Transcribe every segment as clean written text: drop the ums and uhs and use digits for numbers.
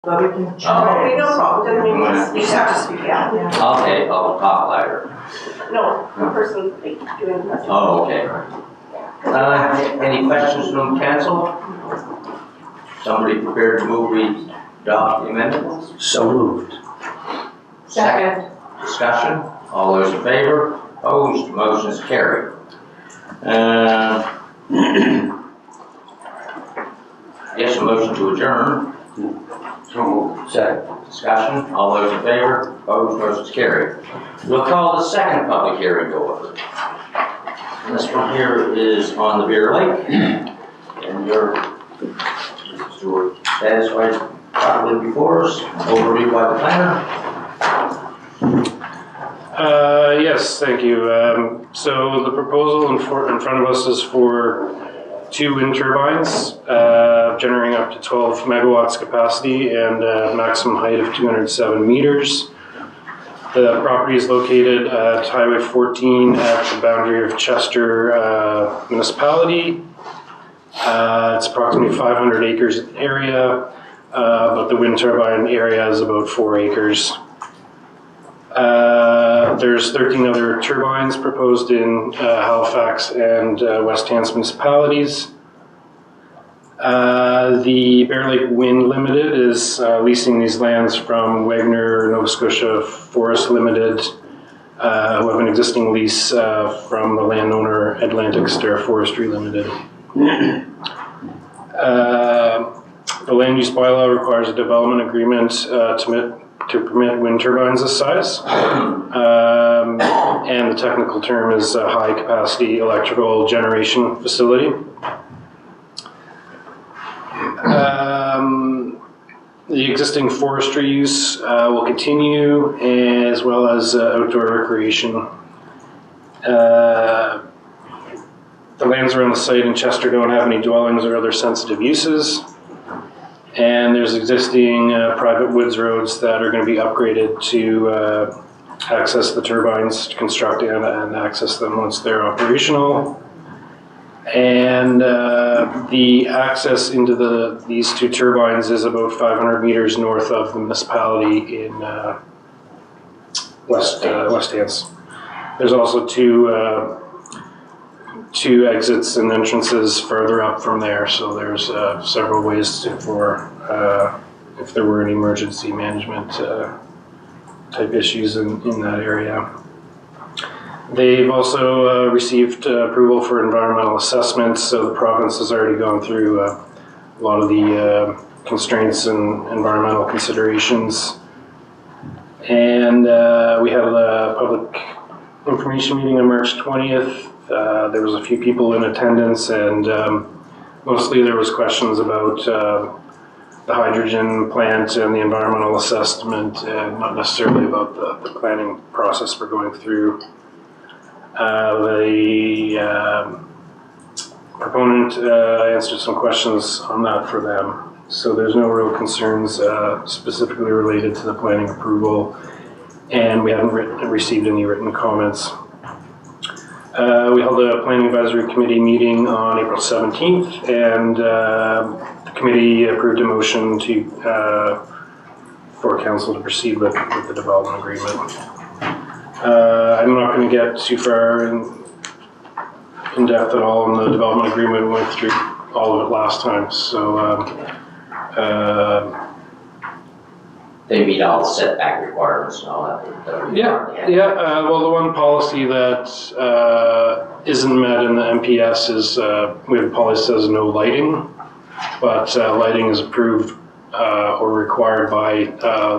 But we can Oh, try. okay, no problem, doesn't mean you just have to speak out. Okay, I'll talk louder. No, the person doing the presentation. Oh, okay. Any questions from council? Somebody prepared to move we adopt the amendment? So moved. Second. Discussion? All those in favor? Opposed? Motion is carried. Yes, a motion to adjourn. So moved. Second. Discussion? All those in favor? Opposed? Motion is carried. We'll call the second public hearing to order. This one here is on the Bear Lake, and you're satisfied properly before us, overview by the planner. Yes, thank you. So the proposal in front of us is for 2 wind turbines, generating up to 12 megawatts capacity and a maximum height of 207 meters. The property is located at Highway 14 at the boundary of Chester municipality. It's approximately 500 acres in area, but the wind turbine area is about 4 acres. There's 13 other turbines proposed in Halifax and West Hants municipalities. The Bear Lake Wind Limited is leasing these lands from Wagner Nova Scotia Forest Limited, who have an existing lease from the landowner Atlantic Star Forestry Limited. The land use bylaw requires a development agreement to permit wind turbines this size. And the technical term is a high capacity electrical generation facility. The existing forestry use will continue, as well as outdoor recreation. The lands around the site in Chester don't have any dwellings or other sensitive uses. And there's existing private woods roads that are going to be upgraded to access the turbines, to construct and access them once they're operational. And the access into these 2 turbines is about 500 meters north of the municipality in West Hants. There's also two exits and entrances further up from there, so there's several ways for if there were any emergency management type issues in that area. They've also received approval for environmental assessments, so the province has already gone through a lot of the constraints and environmental considerations. And we had a public information meeting on March 20th. There was a few people in attendance, and mostly there was questions about the hydrogen plant and the environmental assessment, and not necessarily about the planning process we're going through. The proponent answered some questions on that for them. So there's no real concerns specifically related to the planning approval, and we haven't received any written comments. We held a planning advisory committee meeting on April 17th, and the committee approved a motion for council to proceed with the development agreement. I'm not going to get too far in depth at all on the development agreement. We went through all of it last time, so They meet all the setback requirements and all that. Yeah. Well, the one policy that isn't met in the MPS is we have a policy that says no lighting, but lighting is approved or required by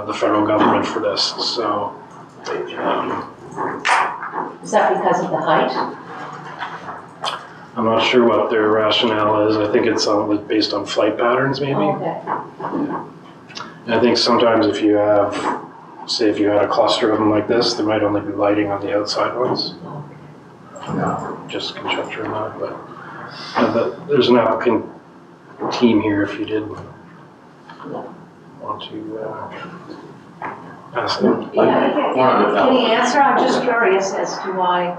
the federal government for this. So, Is that because of the height? I'm not sure what their rationale is. I think it's based on flight patterns, maybe. Okay. And I think sometimes if you have, say if you had a cluster of them like this, there might only be lighting on the outside ones. Just conjecture on that, but there's an applicant team here if you did want to ask them. Yeah, can you answer? I'm just curious as to why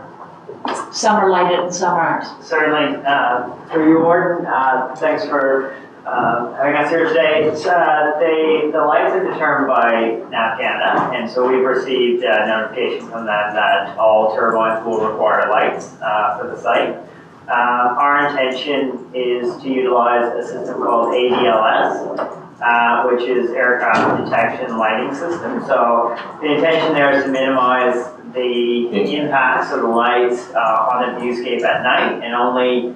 some are lighted and some aren't. Certainly. Through you, Warden, thanks for having us here today. The lights are determined by NAV Canada, and so we've received notification from them that all turbines will require lights for the site. Our intention is to utilize a system called ADLS, which is Aircraft Detection Lighting System. So the intention there is to minimize the impacts of the lights on the viewscape at night and only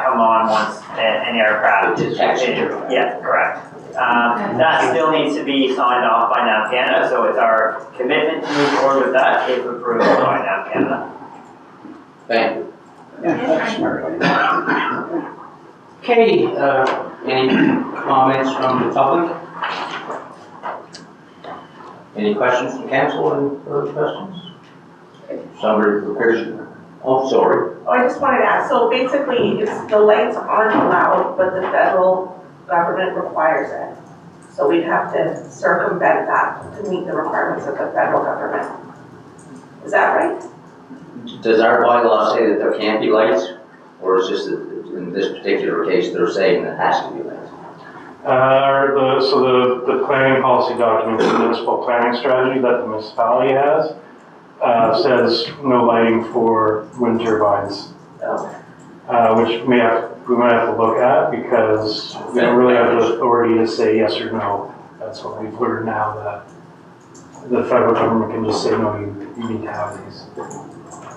come on once an aircraft is Detection. Yeah, correct. That still needs to be signed off by NAV Canada, so it's our commitment to move forward with that if approved by NAV Canada. Thank you. Yeah, that's smart. Okay, any comments from the public? Any questions from council? Any further questions? Somebody prepares. Oh, sorry. Oh, I just wanted to ask, so basically, it's, the lights aren't allowed, but the federal government requires it. So we'd have to circumvent that to meet the requirements of the federal government. Is that right? Does our bylaw say that there can't be lights? Or is this, in this particular case, they're saying there has to be lights? So the planning policy document, the municipal planning strategy that the municipality has, says no lighting for wind turbines, which we might have to look at because we don't really have the authority to say yes or no. That's what we've learned now, that the federal government can just say, no, you need to have these.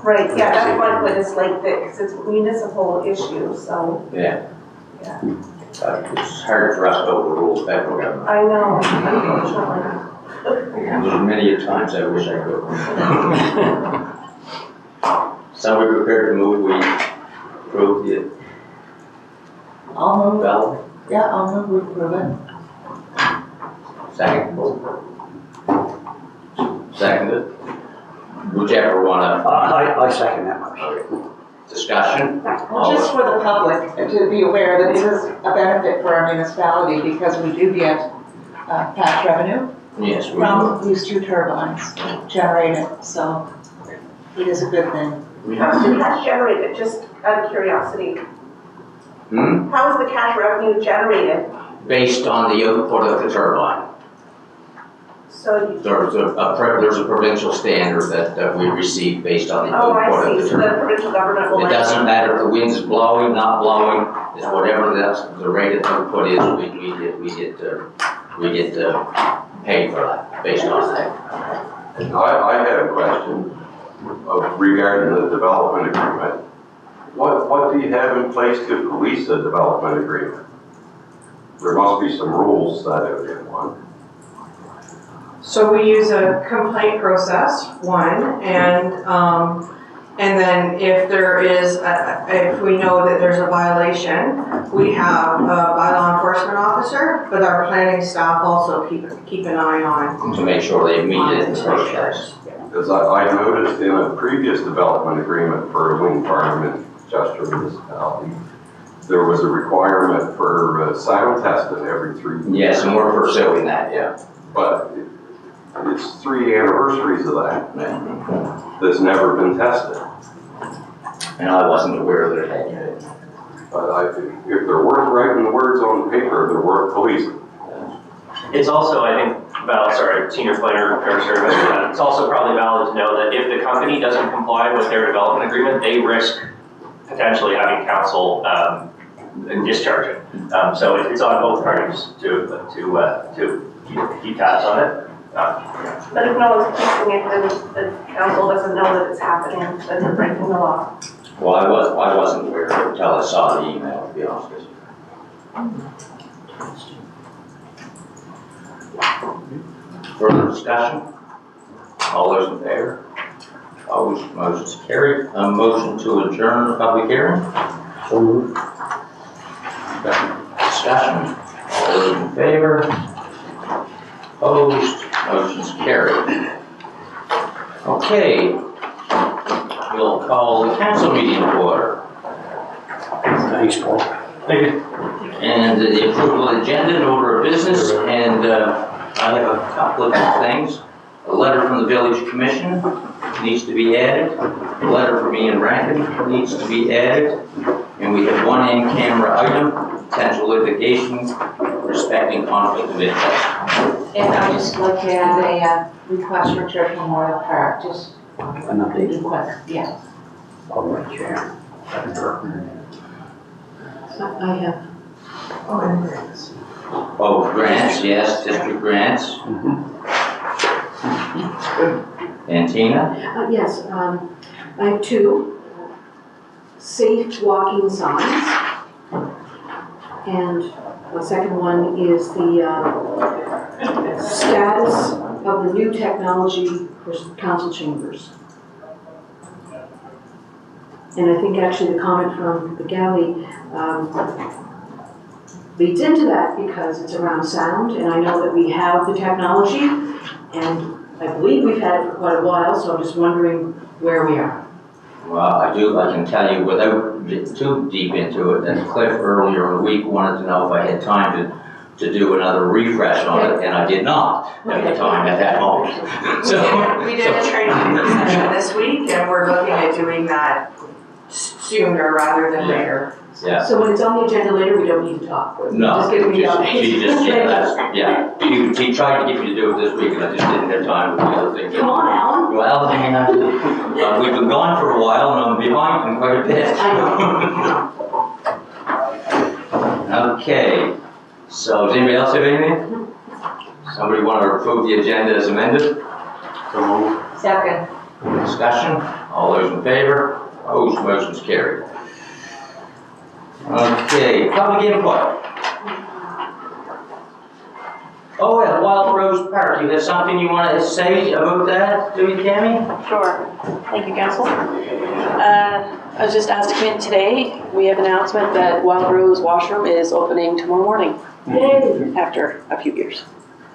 Right, yeah, that's one, but it's like this, it's a municipal issue, so. Yeah. Yeah. It's hard for us to overrule the federal government. I know, unfortunately. There's many a times I wish I could. Somebody prepared to move, we approve the. I'll move, Val, yeah, I'll move, we approve it. second. Seconded. Whichever one of, I second that motion. discussion. Well, just for the public to be aware that it is a benefit for our municipality because we do get tax revenue Yes, we from these two turbines generated, so it is a good thing. How is the cash generated, just out of curiosity? How is the cash revenue generated? based on the output of the turbine. So you, There's a provincial standard that we receive based on the oh, output I of see, the so the turbine. provincial government will. It doesn't matter if the wind is blowing, not blowing, it's whatever the rate of output is, we get paid for that, based on that. I had a question regarding the development agreement. What do you have in place to police a development agreement? There must be some rules set out in one. So we use a complaint process, one, and then if there is, if we know that there's a violation, we have a bylaw enforcement officer, but our planning staff also keep an eye on. To make sure they meet it in the first place. Because I noticed in a previous development agreement for a wind farm in Chester municipality, there was a requirement for sound testing every 3 years. Yes, and we're pursuing that, yeah. But it's 3 anniversaries of that that's never been tested. And I wasn't aware that it had. But I think if they're worth writing the words on the paper, they're worth policing. It's also, I think, senior planner, it's also probably valid to know that if the company doesn't comply with their development agreement, they risk potentially having council discharge it. So it's on both parties to keep tabs on it. But if no one's policing it, then the council doesn't know that it's happening, that they're breaking the law. Well, I wasn't aware of it until I saw the email, to be honest with you. Further discussion? All those in favor? Opposed, motion's carried. A motion to adjourn the public hearing? So moved. Discussion? All those in favor? Opposed, motion's carried. Okay. We'll call the council meeting to order. Thanks, Paul. And the approval of the agenda and order of business, and I have a couple of things. A letter from the village commission needs to be added. A letter from Ian Rankin needs to be added. And we have one in-camera item, potential litigation respecting conflict of interest. And I'd just like to add a request for Church Memorial Park, just An update. request, yeah. All right, Chair. I have. Oh, and grants. Oh, grants, yes, district grants. And Tina? Yes, I have two. Safe walking signs. And the second one is the status of the new technology for council chambers. And I think actually the comment from the galley leads into that because it's around sound, and I know that we have the technology, and I believe we've had it for quite a while, so I'm just wondering where we are. Well, I can tell you without getting too deep into it, that Cliff earlier in the week wanted to know if I had time to do another refresh on it, and I did not at the time at that moment. So We did a training session this week, and we're looking at doing that sooner rather than later. Yeah. So when it's on the agenda later, we don't need to talk. No, Just give me the she update. just, yeah, he tried to get me to do it this week, and I just didn't have time with the other things. Come on, Alan. Well, I mean, we've been gone for a while, and I'm behind him quite a bit. I know. Okay, so does anybody else have anything? Somebody want to approve the agenda as amended? Second. Discussion? All those in favor? Opposed, motion's carried. Okay, public input. Oh, yeah, Wild Rose Park, you have something you want to say about that, do you, Tammy? Sure. Thank you, Council. I was just asked to come in today. We have an announcement that Wild Rose Washroom is opening tomorrow morning after a few years.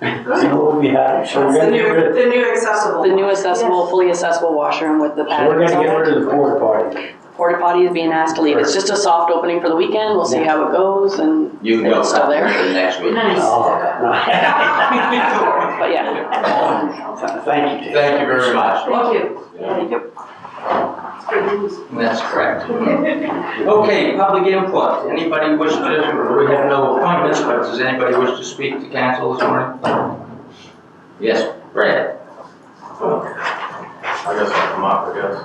I know what we have, so we're That's gonna get rid of, the new accessible. The new accessible, fully accessible washroom with the so we're paddings gonna get on rid it. of the porta potty. Porta potty is being asked to leave. It's just a soft opening for the weekend. We'll see how it goes, and You can if go it's still there. for the next week. Nice. But yeah. Thank you, Tim. Thank you very much. Thank you. Thank you. It's good news. That's correct. Okay, public input. Anybody wish to, we have no appointments, but does anybody wish to speak to council this morning? Yes, Brad. I guess I'll come up, I guess.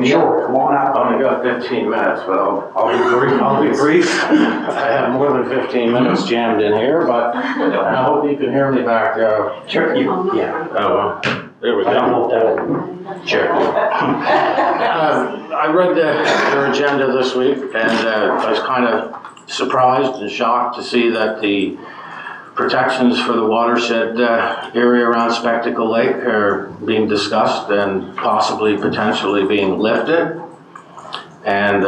Sure, come on I out. only got 15 minutes, but I'll be brief. I'll be brief. I have more than 15 minutes jammed in here, but I hope you can hear me back. Sure, yeah. Oh, there we I don't go. know if that, Sure. I read your agenda this week, and I was kind of surprised and shocked to see that the protections for the watershed area around Spectacle Lake are being discussed and possibly potentially being lifted. And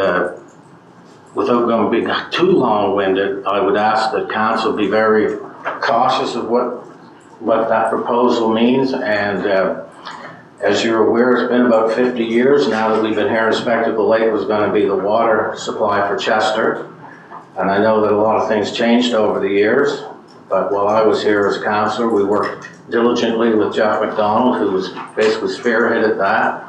without going to be too long-winded, I would ask that council be very cautious of what that proposal means. And as you're aware, it's been about 50 years now that we've been hearing Spectacle Lake was going to be the water supply for Chester. And I know that a lot of things changed over the years. But while I was here as councillor, we worked diligently with Jeff McDonald, who was basically spearheaded that.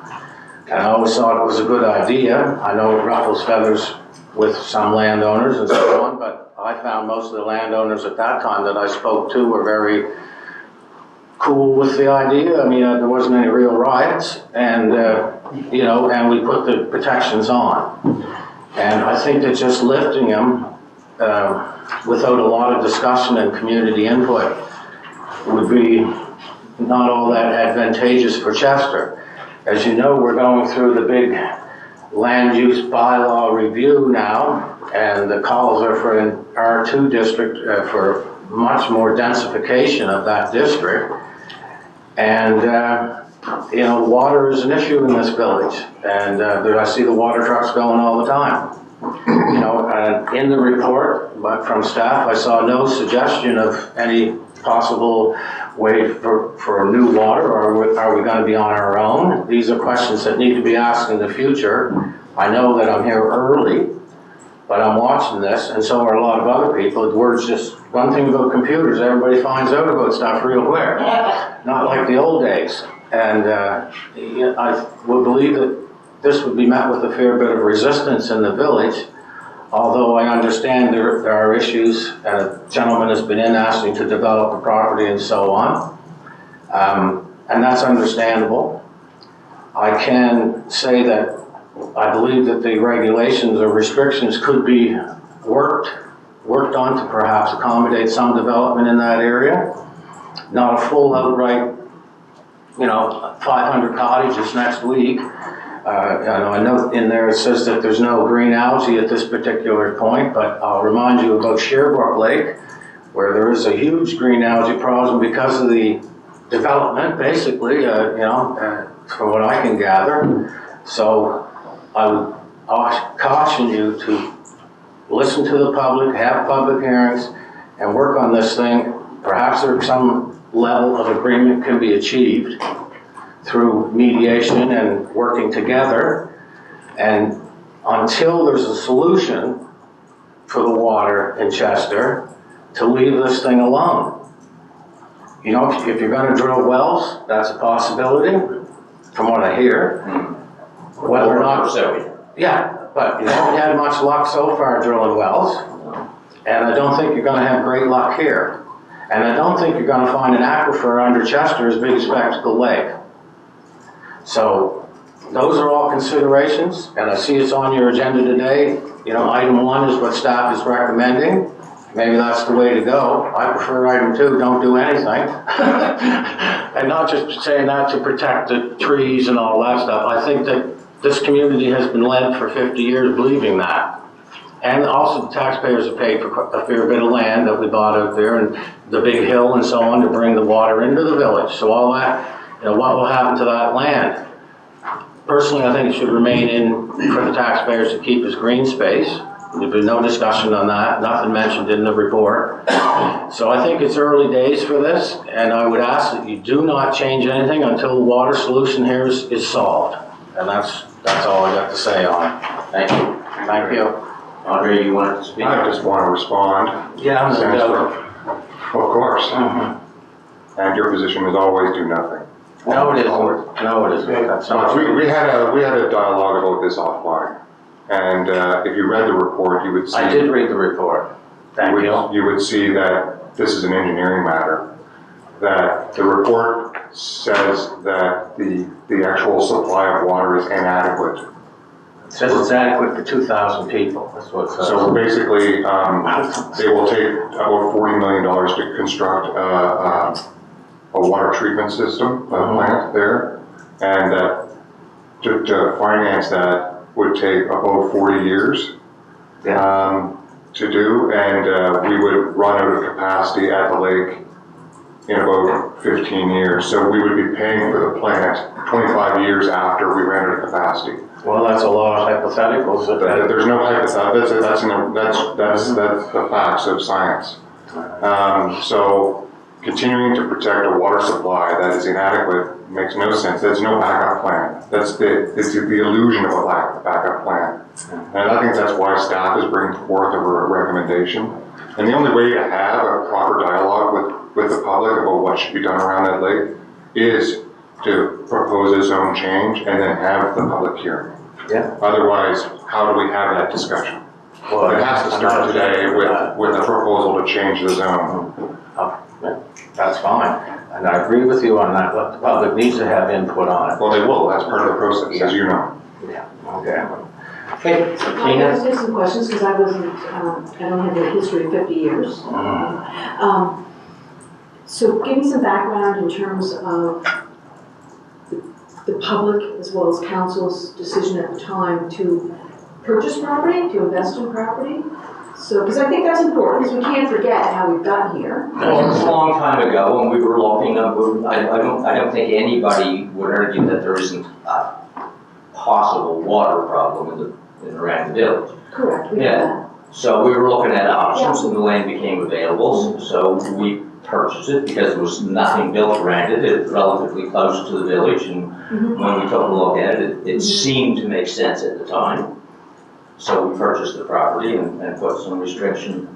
And I always thought it was a good idea. I know it ruffles feathers with some landowners and so on, but I found most of the landowners at that time that I spoke to were very cool with the idea. I mean, there wasn't any real riots, and and we put the protections on. And I think that just lifting them without a lot of discussion and community input would be not all that advantageous for Chester. As you know, we're going through the big land use bylaw review now, and the calls are for an R2 district for much more densification of that district. And water is an issue in this village, and I see the water trucks going all the time. In the report, but from staff, I saw no suggestion of any possible way for new water, or are we going to be on our own? These are questions that need to be asked in the future. I know that I'm here early, but I'm watching this, and so are a lot of other people. The word's just one thing about computers, everybody finds out about stuff real quick, not like the old days. And I would believe that this would be met with a fair bit of resistance in the village. although I understand there are issues, and a gentleman has been in asking to develop the property and so on, and that's understandable. I can say that I believe that the regulations or restrictions could be worked on to perhaps accommodate some development in that area. Not a full outright, 500 cottages next week. I know in there it says that there's no green algae at this particular point, but I'll remind you about Sherbrooke Lake, where there is a huge green algae problem because of the development, basically, from what I can gather. So I would caution you to listen to the public, have public hearings, and work on this thing. Perhaps there's some level of agreement can be achieved through mediation and working together. And until there's a solution for the water in Chester, to leave this thing alone. If you're going to drill wells, that's a possibility, from what I hear. Whether or not, yeah, but you haven't had much luck so far drilling wells, and I don't think you're going to have great luck here. And I don't think you're going to find an aquifer under Chester as big as Spectacle Lake. So those are all considerations, and I see it's on your agenda today. Item 1 is what staff is recommending. Maybe that's the way to go. I prefer item 2, don't do anything. And not just saying that to protect the trees and all that stuff. I think that this community has been led for 50 years believing that. And also the taxpayers have paid for a fair bit of land that we bought out there and the big hill and so on to bring the water into the village. So all that, what will happen to that land? Personally, I think it should remain in for the taxpayers to keep as green space. There's been no discussion on that, nothing mentioned in the report. So I think it's early days for this, and I would ask that you do not change anything until the water solution here is solved. And that's all I got to say on it. Thank you. Thank you. Andre, you wanted to speak? I just want to respond. Yeah, Of course. Mm-hmm. And your position is always do nothing. No, it isn't. No, it isn't. That's not true. We had a dialogue about this offline. And if you read the report, you would see... I did read the report. Thank you. You would see that this is an engineering matter. That the report says that the actual supply of water is inadequate. It says it's adequate for 2,000 people. That's what it says. So basically, they will take about $40 million to construct a water treatment system, plant there. And that to finance that would take about 40 years to do, and we would run out of capacity at the lake in about 15 years. So we would be paying for the plant 25 years after we ran out of capacity. Well, that's a lot of hypotheticals. There's no hypothetical. That's the facts of science. So continuing to protect a water supply that is inadequate makes no sense. There's no backup plan. It's the illusion of a backup plan. And I think that's why staff is bringing forth a recommendation. And the only way to have a proper dialogue with the public about what should be done around that lake is to propose a zone change and then have the public hearing. Yeah. Otherwise, how do we have that discussion? Well, it has to start today with a proposal to change the zone. That's fine. And I agree with you on that. The public needs to have input on it. Well, they will. That's part of the process, as you know. Yeah. Okay. Okay. I have some questions because I don't have a history of 50 years. So give me some background in terms of the public as well as council's decision at the time to purchase property, to invest in property. So, because I think that's important, because we can't forget how we've gotten here. Well, it was a long time ago when we were looking up. I don't think anybody would argue that there isn't a possible water problem in around the village. Correct. We Yeah. So we were looking at options, and the land became available. So we purchased it because there was nothing built around it. It's relatively close to the village, and when we took a look at it, it seemed to make sense at the time. So we purchased the property and put some restrictive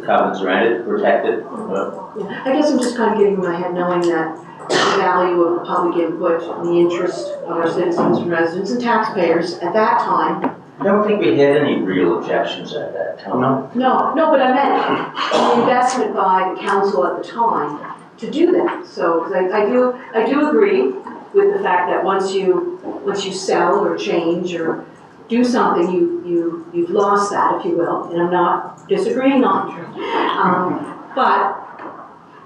covenants around it to protect it. Yeah. I guess I'm just kind of getting in my head knowing that the value of the public input and the interest of our citizens and residents and taxpayers at that time I don't think we had any real objections at that time. No, but I meant the investment by the council at the time to do that. So, 'cause I do agree with the fact that once you sell or change or do something, you've lost that, if you will, and I'm not disagreeing on it. But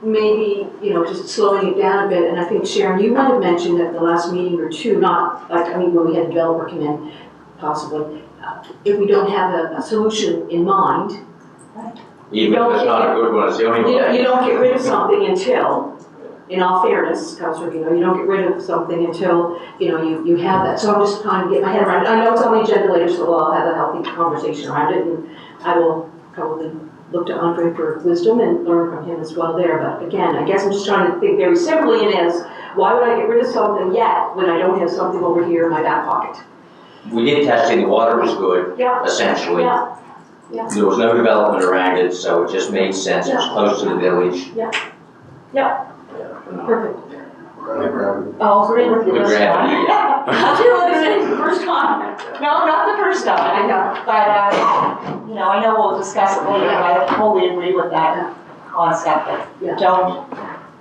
maybe, just slowing it down a bit, and I think Sharon, you might have mentioned at the last meeting or two, when we had a developer come in, possibly, if we don't have a solution in mind. Even if it's not a good one, it's the only one. You don't get rid of something until, in all fairness, Councilor, you don't get rid of something until, you have that. So I'm just trying to get my head around it. I know it's only agenda later, so we'll all have a healthy conversation around it, and I will probably look to Andre for wisdom and learn from him as well there. But again, I guess I'm just trying to think very simply, and as, why would I get rid of something yet when I don't have something over here in my back pocket? We did testing, the water was good, Yeah. essentially. Yeah. Yeah. There was no development around it, so it just made sense, it was close to the village. Perfect. I'll agree with you Good this time. gravity, yeah. I'll do it the first time. No, not the first time, I know, but, I know we'll discuss it later, but I totally agree with that concept that don't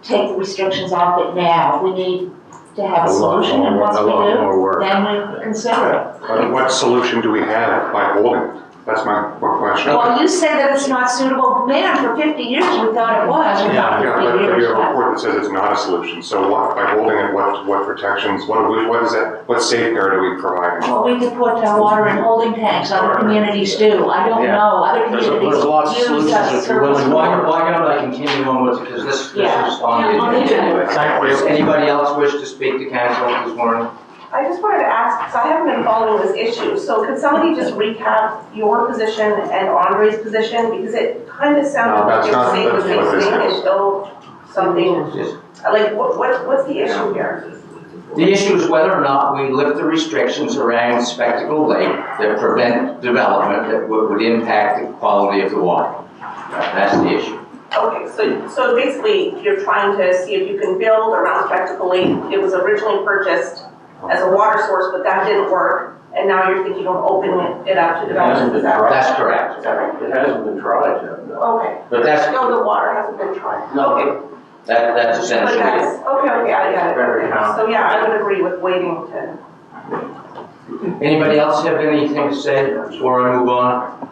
take the restrictions off it now. We need to have a solution, and once we do, then we consider it. What solution do we have by holding it? That's my question. Well, you say that it's not suitable, man, for 50 years we thought it was, or not Yeah, 50 but years. you have a report that says it's not a solution, so what, by holding it, what protections, what safeguard are we providing? Well, we could put water in holding tanks, other communities do, I don't know, other communities There's lots of use solutions that if you're service. willing. Why don't I continue on with, because this is on on the the agenda. agenda. Does anybody else wish to speak to council this morning? I just wanted to ask, because I haven't been following this issue, so could somebody just recap your position and Andre's position? Because it kind of sounded No, like that's you're not- saying the that's same what this thing is. until something, like, what's the issue here? The issue is whether or not we lift the restrictions around Spectacle Lake that prevent development that would impact the quality of the water. That's the issue. Okay, so basically, you're trying to see if you can build around Spectacle Lake. It was originally purchased as a water source, but that didn't work, and now you're thinking of opening it up to development. Is that right? That's correct. Is that right? It hasn't been tried yet, no. Okay. But that's, No, the water hasn't been tried. No. Okay. that's But essentially it. that's, okay, I got it. Better Okay. count. So yeah, I would agree with waiting to. Anybody else have anything to say before I move on?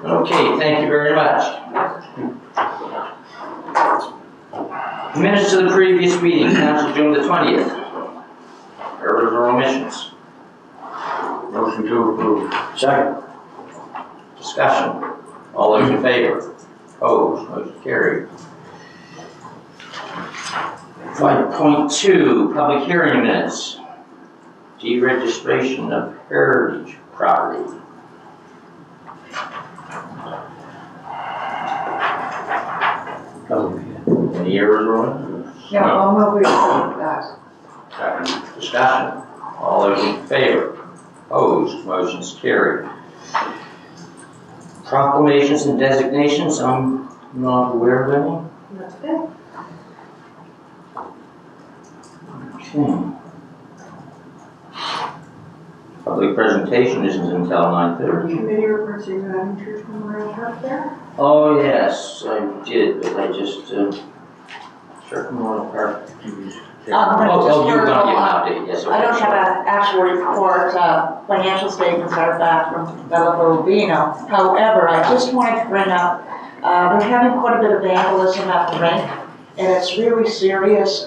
Okay, thank you very much. Minutes of the previous meeting, Council June the 20th. Errors or omissions? Motion to approve. Second. Discussion. All those in favor? Opposed? Motion carried. 5.2, public hearing minutes. Deregistration of heritage property. Any errors or omissions? No, I'm over with that. Second. Discussion. All those in favor? Opposed? Motion's carried. Proclamations and designations, I'm not aware of any. That's good. Okay. Public presentation isn't until 9:30. Committee reports, are you having Church Memorial Park there? Oh, yes, I did, but I just, Church Memorial Park. Oh, you got your update, yes. I don't have an actual report, financial statements are back from Bella Bovino. However, I just wanted to bring up, they're having quite a bit of vandalism at the rink, and it's really serious.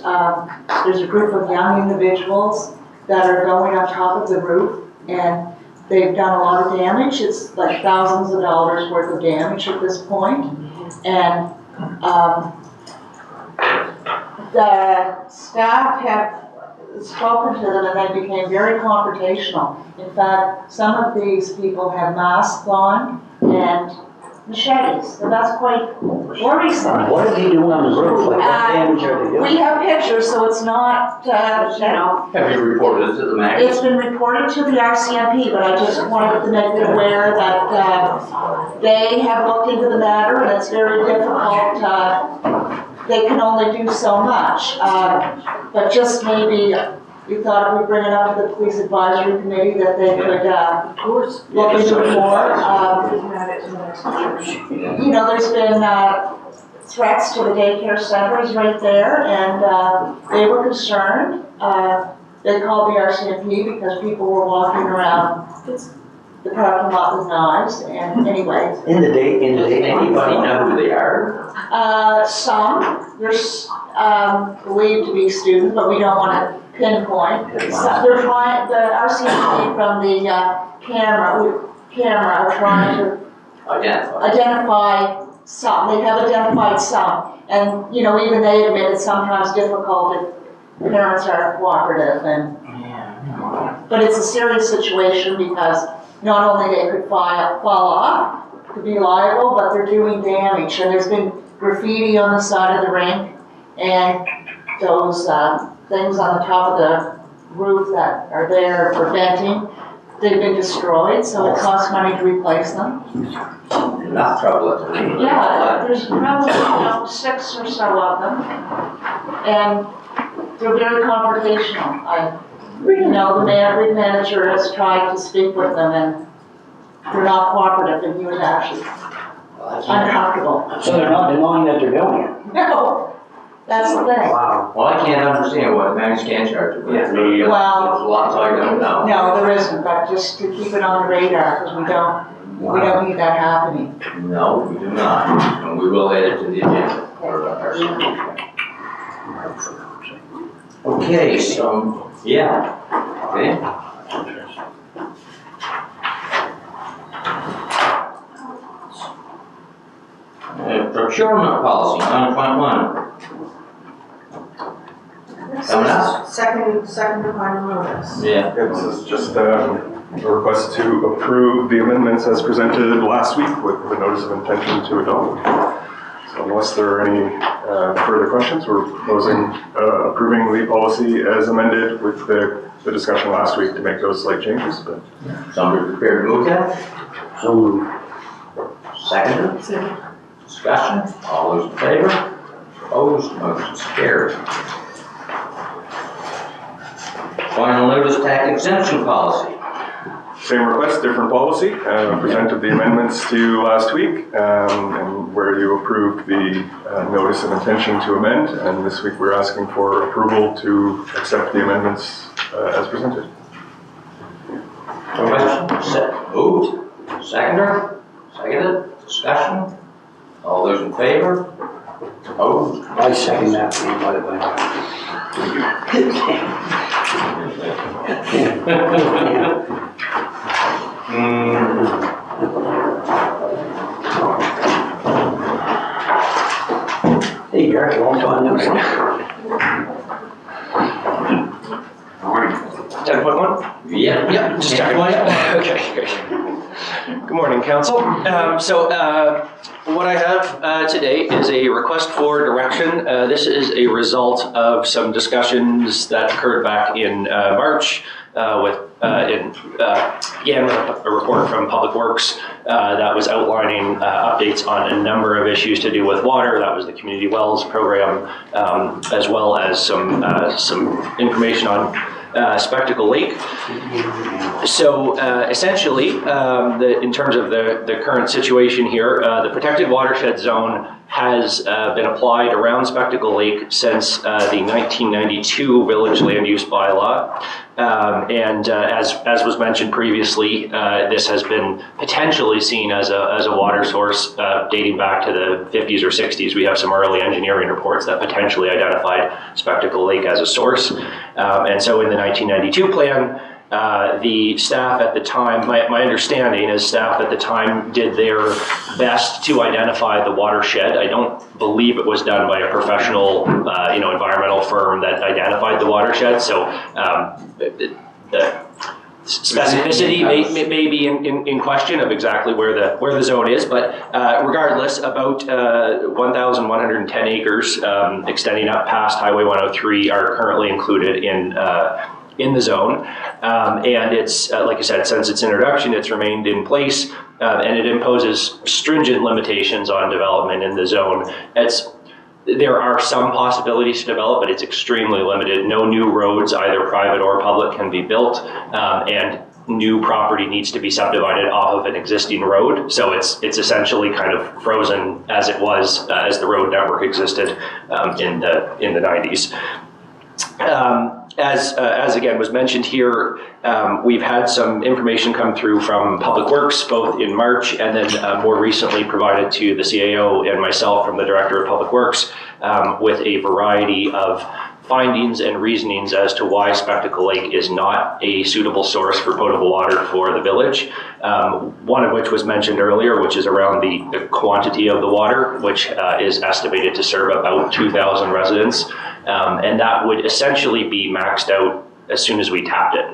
There's a group of young individuals that are going on top of the roof, and they've done a lot of damage. It's like thousands of dollars worth of damage at this point. And the staff have spoken to them, and they became very confrontational. In fact, some of these people have masks on and machetes, so that's quite worrisome. What did he do on the roof? Like, what damage are they doing? We have pictures, so it's not, Have you reported it to the mayor? it's been reported to the RCMP, but I just wanted to make it aware that they have looked into the matter, and it's very difficult. They can only do so much, but just maybe we thought if we bring it up to the police advisory committee that they could, Of course. look into it more. We can add it to the next one. You know, there's been, threats to the daycare centers right there, and, they were concerned. They called the RCMP because people were walking around the parking lot with knives, and anyway. In the day, Does anybody know who they are? Some, there's, believed to be students, but we don't wanna pinpoint. They're trying, the RCMP from the, camera are trying to identify some, they have identified some. And, you know, even they admit it's sometimes difficult if parents are cooperative and, but it's a serious situation because not only they could fall off, could be liable, but they're doing damage. And there's been graffiti on the side of the rink and those things on the top of the roof that are there for venting, they've been destroyed, so it costs money to replace them. Enough trouble at the rink. Yeah, there's probably, you know, 6 or so of them, and they're very confrontational. You know, the manager has tried to speak with them, and they're not cooperative, and he was actually uncomfortable. So they're not denying that they're doing it? No, that's the thing. Wow. Well, I can't understand what managed can charge them. Yeah. There's Well, lots I don't know. no, there isn't, but just to keep it on the radar, because we don't need that happening. No, we do not, and we will add it to the agenda for our solution. Okay, so, yeah, okay. Procurement policy, 9.1. Coming up? Second final notice. Yeah. Yeah, this is just a request to approve the amendments as presented last week with the notice of intention to adopt. So unless there are any further questions, we're proposing approving the policy as amended with the discussion last week to make those slight changes. But Somebody prepared to move that? So moved. Second? Second. Discussion, all those in favor? Opposed, motion's carried. Final notice tax exemption policy. same request, different policy. Presented the amendments to last week, and where you approved the notice of intention to amend. And this week we're asking for approval to accept the amendments as presented. Question, moved, seconded, discussion, all those in favor? Opposed? I second that for you, by the way. Hey, Eric, long time no see. 10.1? Yeah, Just checking. Okay, great. Good morning, council. What I have today is a request for direction. This is a result of some discussions that occurred back in March began with a report from Public Works that was outlining updates on a number of issues to do with water. That was the Community Wells program, as well as some information on Spectacle Lake. So essentially, in terms of the current situation here, the protected watershed zone has been applied around Spectacle Lake since the 1992 Village Land Use Bylaw. As was mentioned previously, this has been potentially seen as a water source dating back to the 50s or 60s. We have some early engineering reports that potentially identified Spectacle Lake as a source. And so in the 1992 plan, the staff at the time, my understanding is staff at the time did their best to identify the watershed. I don't believe it was done by a professional, environmental firm that identified the watershed. So the specificity may be in question of exactly where the zone is, but regardless, about 1,110 acres extending up past Highway 103 are currently included in the zone. And it's, like I said, since its introduction, it's remained in place, and it imposes stringent limitations on development in the zone. It's There are some possibilities to develop, but it's extremely limited. No new roads, either private or public, can be built, and new property needs to be subdivided off of an existing road. So it's essentially kind of frozen as it was as the road network existed in the 90s. As again was mentioned here, we've had some information come through from Public Works, both in March and then more recently provided to the CAO and myself from the Director of Public Works with a variety of findings and reasonings as to why Spectacle Lake is not a suitable source for potable water for the village. One of which was mentioned earlier, which is around the quantity of the water, which is estimated to serve about 2,000 residents. And that would essentially be maxed out as soon as we tapped it.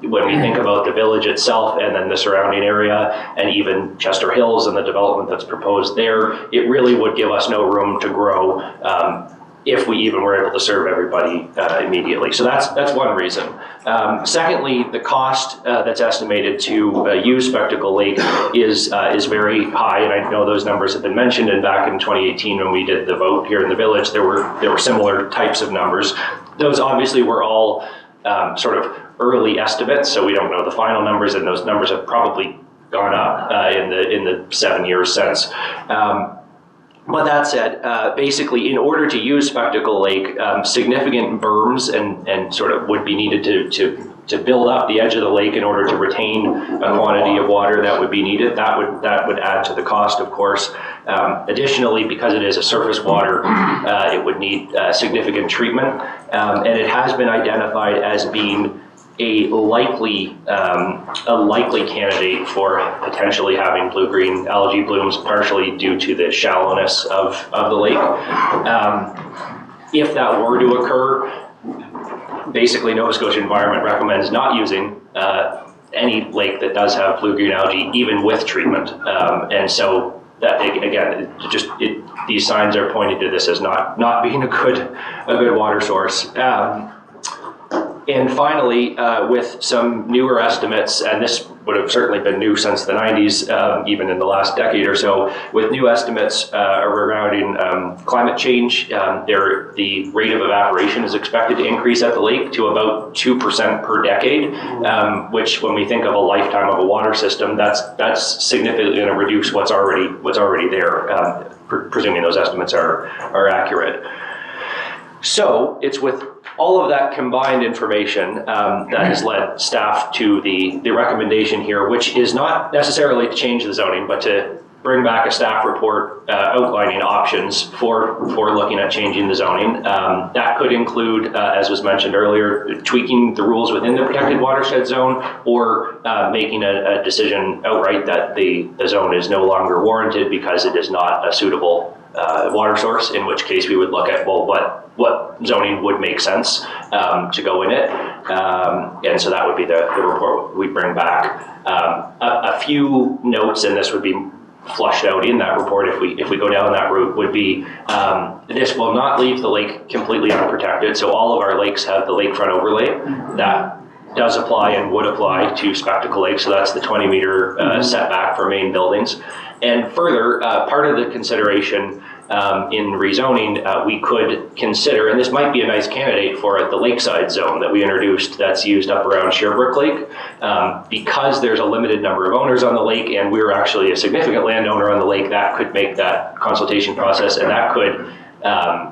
When we think about the village itself and then the surrounding area and even Chester Hills and the development that's proposed there, it really would give us no room to grow if we even were able to serve everybody immediately. So that's one reason. Secondly, the cost that's estimated to use Spectacle Lake is very high, and I know those numbers have been mentioned. And back in 2018, when we did the vote here in the village, there were similar types of numbers. Those obviously were all sort of early estimates, so we don't know the final numbers, and those numbers have probably gone up in the 7 years since. But that said, basically, in order to use Spectacle Lake, significant berms and sort of would be needed to build up the edge of the lake in order to retain a quantity of water that would be needed. That would add to the cost, of course. Additionally, because it is a surface water, it would need significant treatment, and it has been identified as being a likely candidate for potentially having blue-green algae blooms, partially due to the shallowness of the lake. If that were to occur, basically Nova Scotia Environment recommends not using any lake that does have blue-green algae, even with treatment. And so that, again, these signs are pointing to this as not being a good water source. And finally, with some newer estimates, and this would have certainly been new since the 90s, even in the last decade or so, with new estimates regarding climate change, the rate of evaporation is expected to increase at the lake to about 2% per decade, which when we think of a lifetime of a water system, that's significantly going to reduce what's already there, presuming those estimates are accurate. So it's with all of that combined information that has led staff to the recommendation here, which is not necessarily to change the zoning, but to bring back a staff report outlining options for looking at changing the zoning. That could include, as was mentioned earlier, tweaking the rules within the protected watershed zone, or making a decision outright that the zone is no longer warranted because it is not a suitable water source, in which case we would look at, well, what zoning would make sense to go in it. And so that would be the report we bring back. A few notes, and this would be flushed out in that report if we go down that route, would be this will not leave the lake completely unprotected. So all of our lakes have the lakefront overlay. That does apply and would apply to Spectacle Lake. So that's the 20-meter setback for main buildings. And further, part of the consideration in rezoning, we could consider, and this might be a nice candidate for it, the lakeside zone that we introduced that's used up around Sherbrooke Lake. Because there's a limited number of owners on the lake, and we're actually a significant landowner on the lake, that could make that consultation process, and that could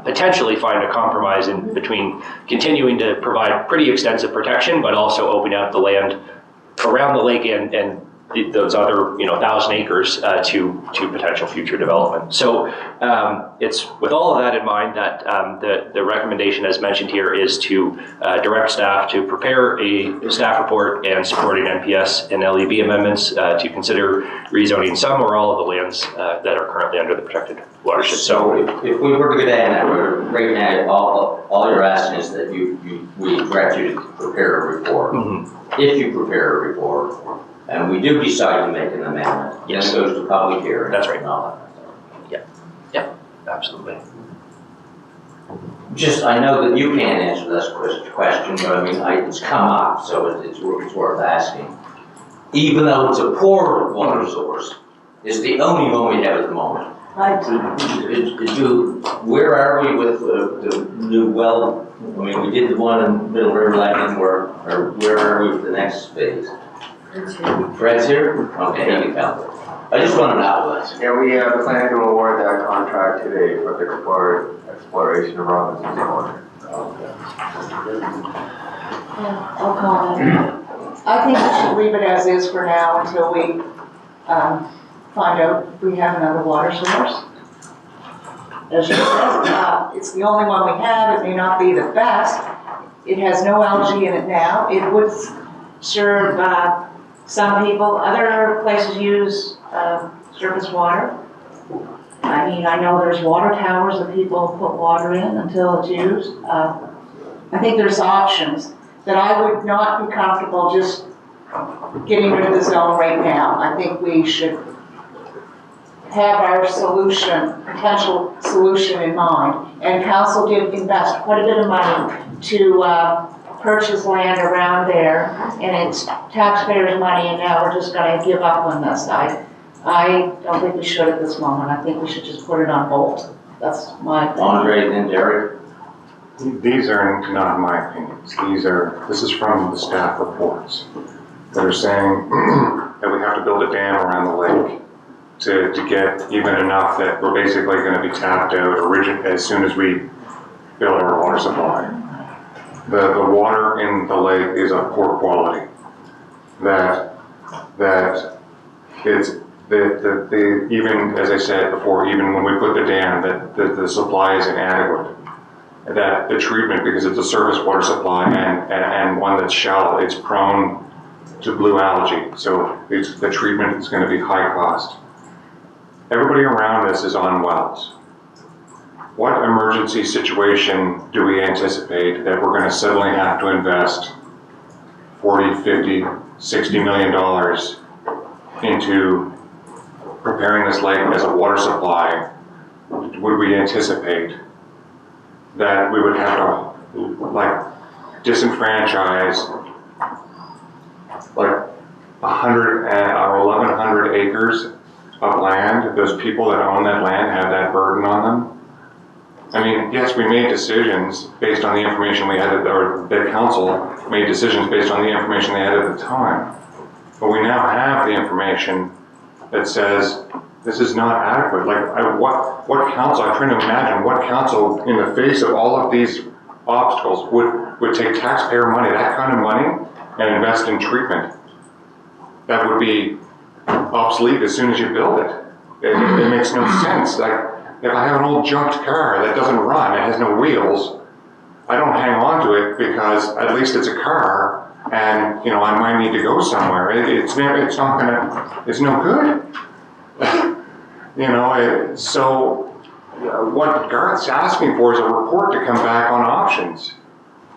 potentially find a compromise in between continuing to provide pretty extensive protection, but also opening up the land around the lake and those other 1,000 acres to potential future development. So it's with all of that in mind that the recommendation, as mentioned here, is to direct staff to prepare a staff report and supporting NPS and LEB amendments to consider rezoning some or all of the lands that are currently under the protected watershed. So if we were to go down that road, right now, all you're asking is that we direct you to prepare a report. Mm-hmm. If you prepare a report, and we do decide to make an amendment, yes, it goes to public hearing. That's right. Yeah, absolutely. I know that you can't answer this question, but I mean, it's come up, so it's worth asking. Even though it's a poor water source, it's the only one we have at the moment. where are we with the new well? I mean, we did the one in Middle River Lightning work, or where are we with the next phase? Fred's here? Okay, he can help. I just want to know this. Yeah, we plan to award that contract today for the exploration of Robinson's Corner. I'll comment. I think we should leave it as is for now until we find out if we have another water source. As you said, it's the only one we have. It may not be the best. It has no algae in it now. It would serve some people. Other places use surface water. I mean, I know there's water towers that people put water in until it's used. I think there's options that I would not be comfortable just getting rid of the zone right now. I think we should have our solution, potential solution in mind. And council did invest quite a bit of money to purchase land around there, and it's taxpayers' money, and now we're just gonna give up on this. I don't think we should at this moment. I think we should just put it on hold. That's my opinion. Andre, then Derek. These are not my opinions. This is from the staff reports that are saying that we have to build a dam around the lake to get even enough that we're basically going to be tapped out as soon as we build our water supply. The water in the lake is of poor quality. Even as I said before, even when we put the dam, that the supply is inadequate. That the treatment, because it's a surface water supply and one that's shallow, it's prone to blue algae. So the treatment is going to be high cost. Everybody around us is on wells. What emergency situation do we anticipate that we're going to suddenly have to invest $40, $50, $60 million into preparing this lake as a water supply? Would we anticipate that we would have to disenfranchise 100 or 1,100 acres of land? Those people that own that land have that burden on them. I mean, yes, we made decisions based on the information we had, or the council made decisions based on the information they had at the time. But we now have the information that says this is not adequate. What council, I'm trying to imagine what council in the face of all of these obstacles would take taxpayer money, that kind of money, and invest in treatment. That would be obsolete as soon as you build it. It makes no sense. If I have an old junked car that doesn't run, it has no wheels, I don't hang on to it because at least it's a car and, I might need to go somewhere. It's no good. So what Garth's asking for is a report to come back on options.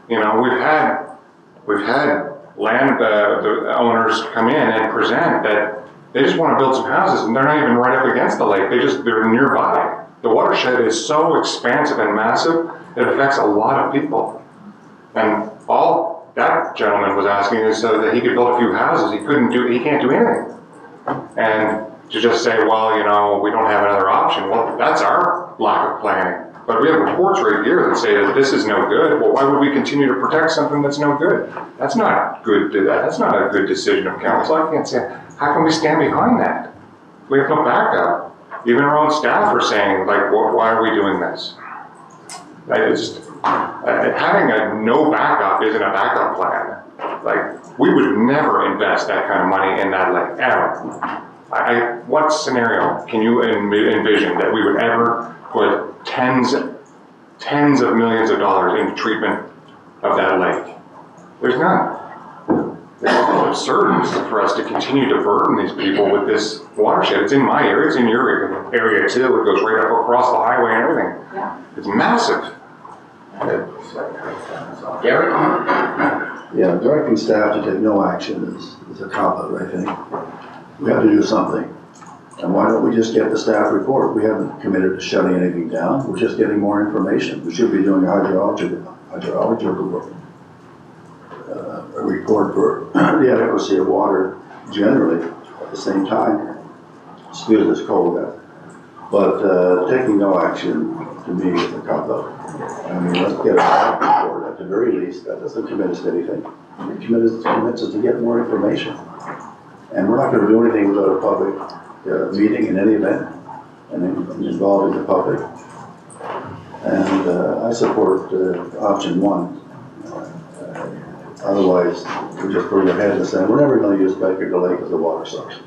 We've had land the owners come in and present that they just want to build some houses and they're not even right up against the lake. They're nearby. The watershed is so expansive and massive, it affects a lot of people. And all that gentleman was asking is so that he could build a few houses. He can't do anything. And to just say, well, we don't have another option. Well, that's our lack of planning. But we have reports right here that say that this is no good. Well, why would we continue to protect something that's no good? That's not good. That's not a good decision of council. I can't say, how can we stand behind that? We have no backup. Even our own staff are saying, why are we doing this? Having a no backup isn't a backup plan. We would never invest that kind of money in that lake, ever. What scenario can you envision that we would ever put tens of millions of dollars into treatment of that lake? There's none. It's absurd for us to continue to burden these people with this watershed. It's in my area, it's in your area too. It goes right up across the highway and everything. Yeah. It's massive. Derek? Yeah, directing staff to take no action is a cop-out, I think. We have to do something. And why don't we just get the staff report? We haven't committed to shutting anything down. We're just getting more information. We should be doing a report for the adequacy of water generally at the same time. Excuse this cold. But taking no action to me is a cop-out. I mean, let's get a staff report at the very least. That doesn't commit us to anything. It commits us to get more information. And we're not going to do anything without a public meeting in any event and involving the public. And I support option one. Otherwise, we just put our head and say, we're never going to use Spectacle Lake as a water source.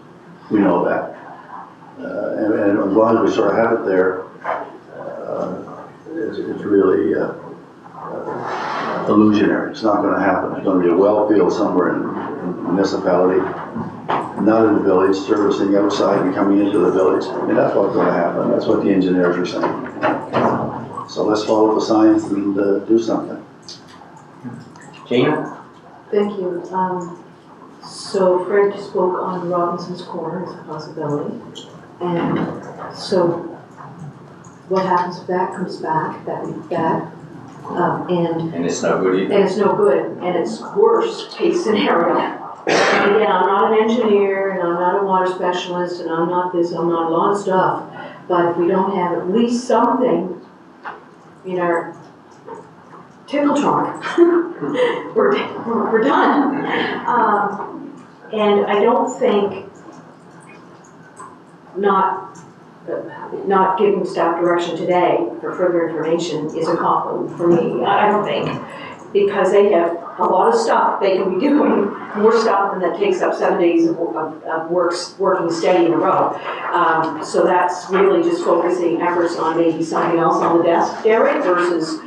We know that. And as long as we sort of have it there, it's really illusionary. It's not going to happen. It's going to be a well field somewhere in the municipality, not in the village, servicing outside and coming into the village. I mean, that's what's going to happen. That's what the engineers are saying. So let's follow the science and do something. Gina? Thank you. So Fred spoke on Robinson's Corner as a possibility. And so what happens if that comes back? That would be bad. And it's no good either. And it's no good. And it's worst case scenario. And again, I'm not an engineer and I'm not a water specialist and I'm not this, I'm not a lot of stuff. But if we don't have at least something in our tickle trunk, we're done. And I don't think not giving staff direction today for further information is a compliment for me. I don't think, because they have a lot of stuff they can be doing, more stuff than that takes up 7 days of working steady in a row. So that's really just focusing efforts on maybe something else on the desk, Derek, versus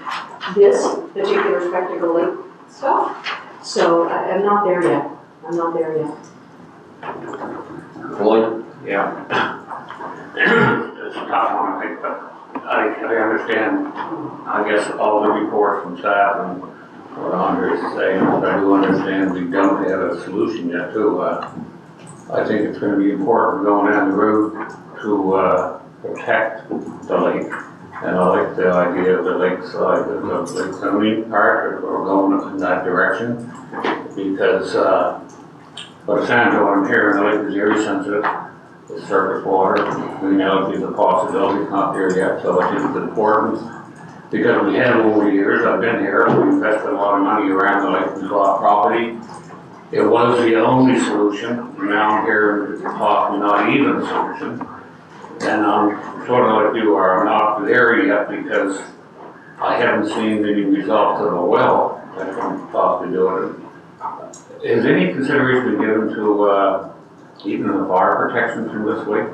this particular Spectacle Lake stuff. So I'm not there yet. I'm not there yet. Floyd? Yeah. It's a tough one, I think, but I understand, I guess, all the reports from staff and what Andre is saying, but I do understand we don't have a solution yet too. I think it's going to be important going down the road to protect the lake. And I like the idea of the lakeside, the lake zoning part, or going in that direction, because by the time I'm hearing, the lake is very sensitive. The surface water, we know it's a possibility, it's not there yet, so I think it's important. Because we have over the years, I've been here, we invested a lot of money around the lake and property. It was the only solution, now I'm here talking not even a solution. And I'm sort of like you are, I'm not there yet because I haven't seen any results of a well that can possibly do it. Is any consideration been given to even the fire protection through this lake?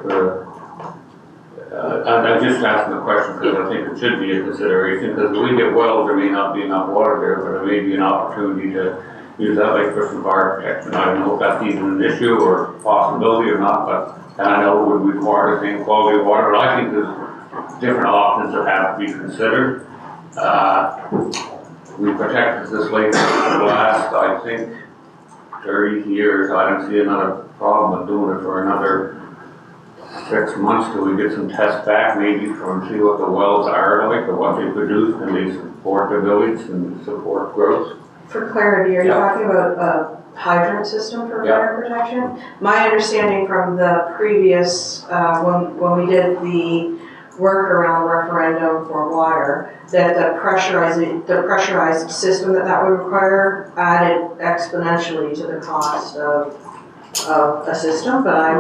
I'm just asking the question because I think it should be a consideration, because when we get wells, there may not be enough water there, but there may be an opportunity to use that lake for some fire protection. I don't know if that's even an issue or possibility or not, but and I know it would require the same quality of water, but I think there's different options that have to be considered. We protected this lake for the last, I think, 30 years. I don't see another problem with doing it for another 6 months till we get some tests back, maybe from see what the wells are like or what they produce, and they support the village and support growth. For clarity, are you talking about a hydrant system for fire protection? My understanding from the previous, when we did the work around the referendum for water, that the pressurized system that would require added exponentially to the cost of a system, but I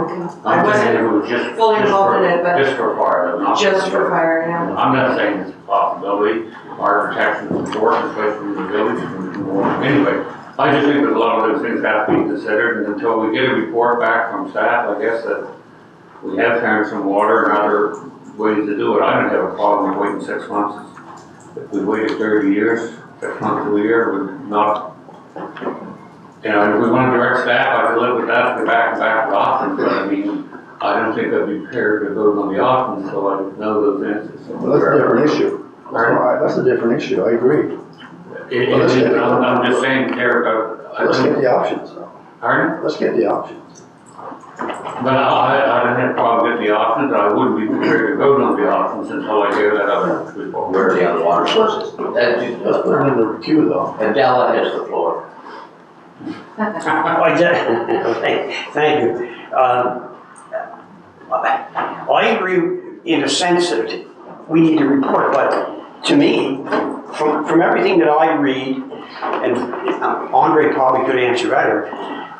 wasn't fully involved in it, but just for fire, not just for fire, yeah. I'm not saying it's a possibility. Fire protection is important, especially in the village. Anyway, I just think that a lot of those things have to be considered, and until we get a report back from staff, I guess that we have found some water and other ways to do it. I don't have a problem with waiting 6 months. If we waited 30 years, 6 months to a year would not. You know, if we want to direct staff, I could live with that, go back and back with options, but I mean, I don't think I'd be prepared to vote on the options until I know those answers. Well, that's a different issue. That's a different issue, I agree. I'm just saying, let's get the options. Pardon? Let's get the options. But I don't have a problem with the options. I wouldn't be prepared to vote on the options until I hear that other report. Where are the other water sources? Let's put it in the queue though. Adela has the floor. Thank you. I agree in a sense that we need to report, but to me, from everything that I read, and Andre probably could answer better,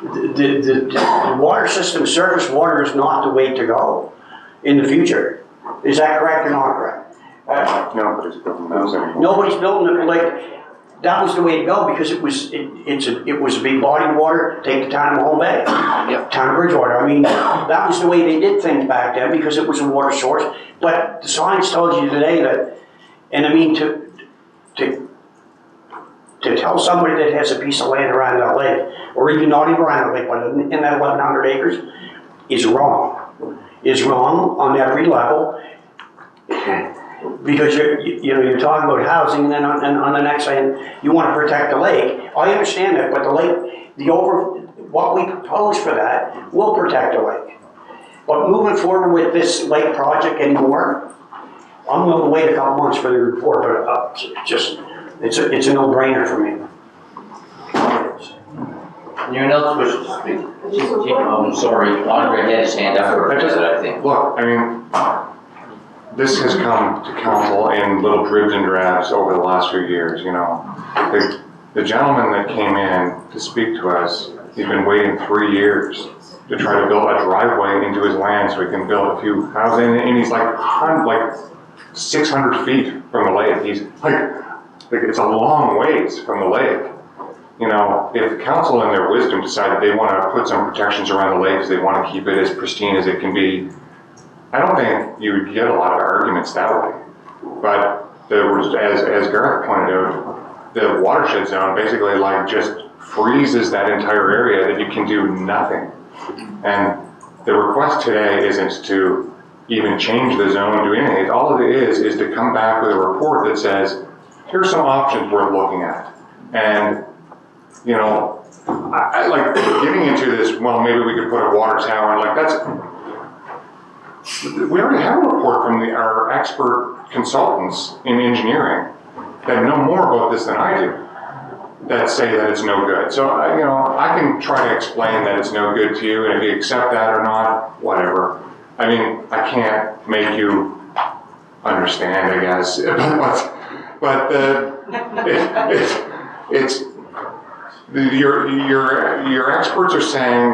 the water system, surface water is not the way to go in the future. Is that correct or not correct? Nobody's building those anymore. Nobody's building it, like, that was the way to go, because it was a big body of water, take the town of Home Bay, town of Bridgewater. I mean, that was the way they did things back then, because it was a water source. But the science tells you today that, and I mean, to tell somebody that has a piece of land around that lake, or even not even around the lake, but in that 1,100 acres, is wrong. Is wrong on every level. Because you're talking about housing, and then on the next hand, you want to protect the lake. I understand that, but the lake, what we propose for that will protect the lake. But moving forward with this lake project anymore, I'm willing to wait a couple months for the report, but it's a no-brainer for me. Anyone else wish to speak? I'm sorry, Andre had his hand up for a minute, I think. Look, I mean, this has come to council in little dribs and drabs over the last few years, you know. The gentleman that came in to speak to us, he's been waiting 3 years to try to build a driveway into his land so he can build a few houses, and he's like 600 feet from the lake. He's like it's a long ways from the lake. You know, if the council in their wisdom decided they want to put some protections around the lake because they want to keep it as pristine as it can be, I don't think you would get a lot of arguments that way. But there was, as Gareth pointed out, the watershed zone basically like just freezes that entire area that you can do nothing. And the request today isn't to even change the zone, do anything. All it is to come back with a report that says, here's some options we're looking at. And, you know, I like getting into this, well, maybe we could put a water tower, like that's, we already have a report from our expert consultants in engineering that know more about this than I do, that say that it's no good. So, you know, I can try to explain that it's no good to you, and if you accept that or not, whatever. I mean, I can't make you understand, I guess, but your experts are saying,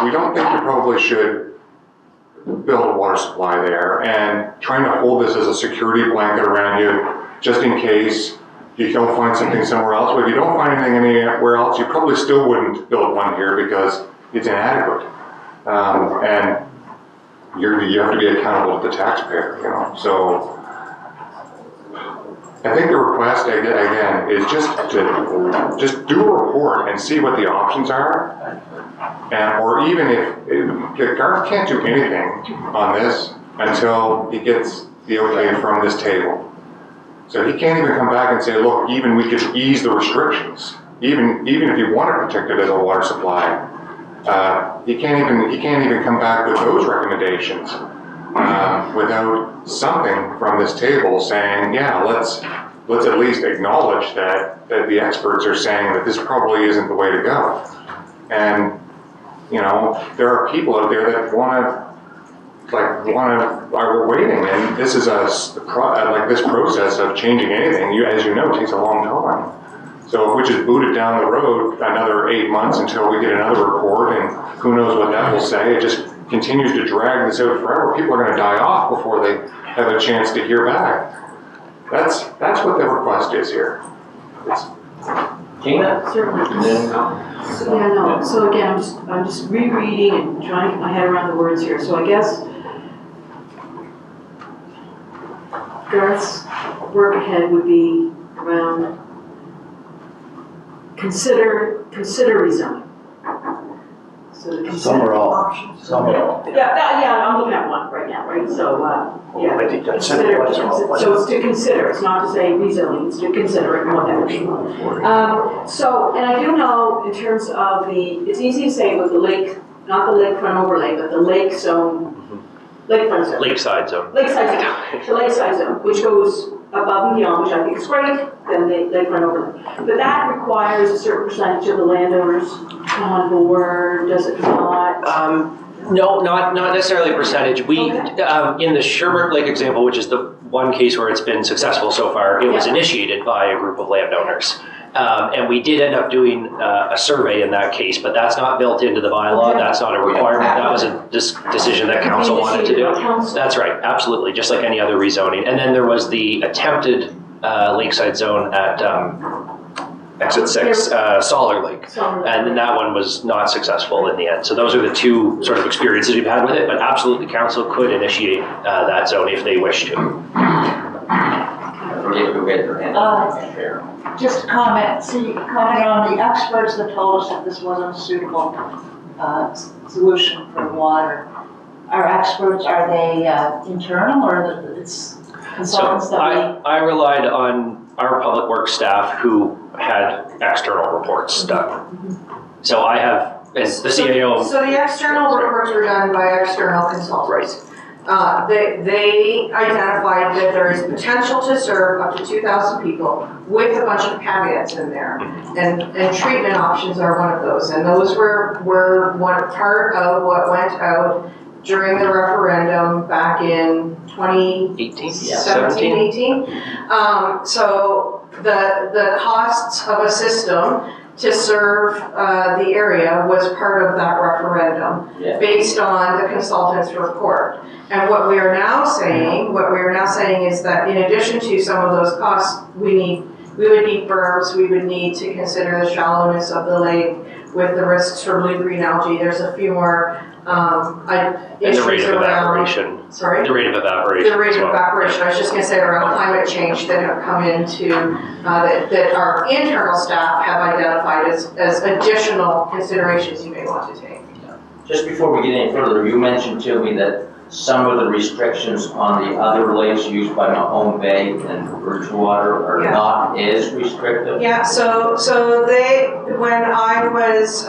we don't think you probably should build a water supply there, and trying to hold this as a security blanket around you just in case you don't find something somewhere else. But if you don't find anything anywhere else, you probably still wouldn't build one here because it's inadequate. And you have to be accountable to the taxpayer, you know. So I think the request again is just do a report and see what the options are. And, or even if Garth can't do anything on this until he gets the okay from this table. So he can't even come back and say, look, even we could ease the restrictions. Even if you want to protect it as a water supply, he can't even come back with those recommendations without something from this table saying, yeah, let's at least acknowledge that the experts are saying that this probably isn't the way to go. And you know, there are people out there that are waiting, and this is like this process of changing anything, as you know, takes a long time. So if we just boot it down the road another 8 months until we get another report, and who knows what that will say, it just continues to drag this out forever. People are going to die off before they have a chance to hear back. That's what the request is here. Gina? Certainly. So again, I'm just rereading and trying to get my head around the words here. So I guess Garth's work ahead would be around consider rezoning. So to Some are all. options. Some are all. Yeah, I'm looking at one right now, right? So, yeah. I think that's Consider, it. so it's to consider, it's not to say rezoning, it's to consider it and what that would be. So, and I do know in terms of it's easy to say with the lake, not the lakefront overlay, but the lake zone, lakefront zone. Lakeside zone. Lakeside zone, the lakeside zone, which goes above and beyond, which I think is great, then the lakefront overlay. But that requires a certain percentage of the landowners come on board, does it not? No, not necessarily a percentage. We, in the Sherbrooke Lake example, which is the one case where it's been successful so far, it was initiated by a group of landowners. And we did end up doing a survey in that case, but that's not built into the bylaw. That's not a requirement. That was a decision that council wanted to do. That's right, absolutely, just like any other rezoning. And then there was the attempted lakeside zone at exit 6, Solar Lake. And then that one was not successful in the end. So those are the two sort of experiences we've had with it, but absolutely council could initiate that zone if they wish to. Just a comment, comment on the experts that told us that this wasn't a suitable solution for water. Our experts, are they internal or it's consultants that I relied on our public works staff who had external reports done. So I have, as the CAO. So the external reports were done by external consultants. Right. They identified that there is potential to serve up to 2,000 people with a bunch of caveats in there. And treatment options are one of those. And those were one part of what went out during the referendum back in 2017, 18. So the costs of a system to serve the area was part of that referendum based on the consultant's report. And what we are now saying is that in addition to some of those costs, we would need berms, we would need to consider the shallowness of the lake with the risks for blue-green algae. There's a few more issues the rate of evaporation. Sorry? The rate of evaporation. The rate of evaporation, I was just gonna say around climate change that have come into, that our internal staff have identified as additional considerations you may want to take. Just before we get any further, you mentioned to me that some of the restrictions on the other lakes used by Mahone Bay and Bridgewater are not as restrictive? Yeah, so when I was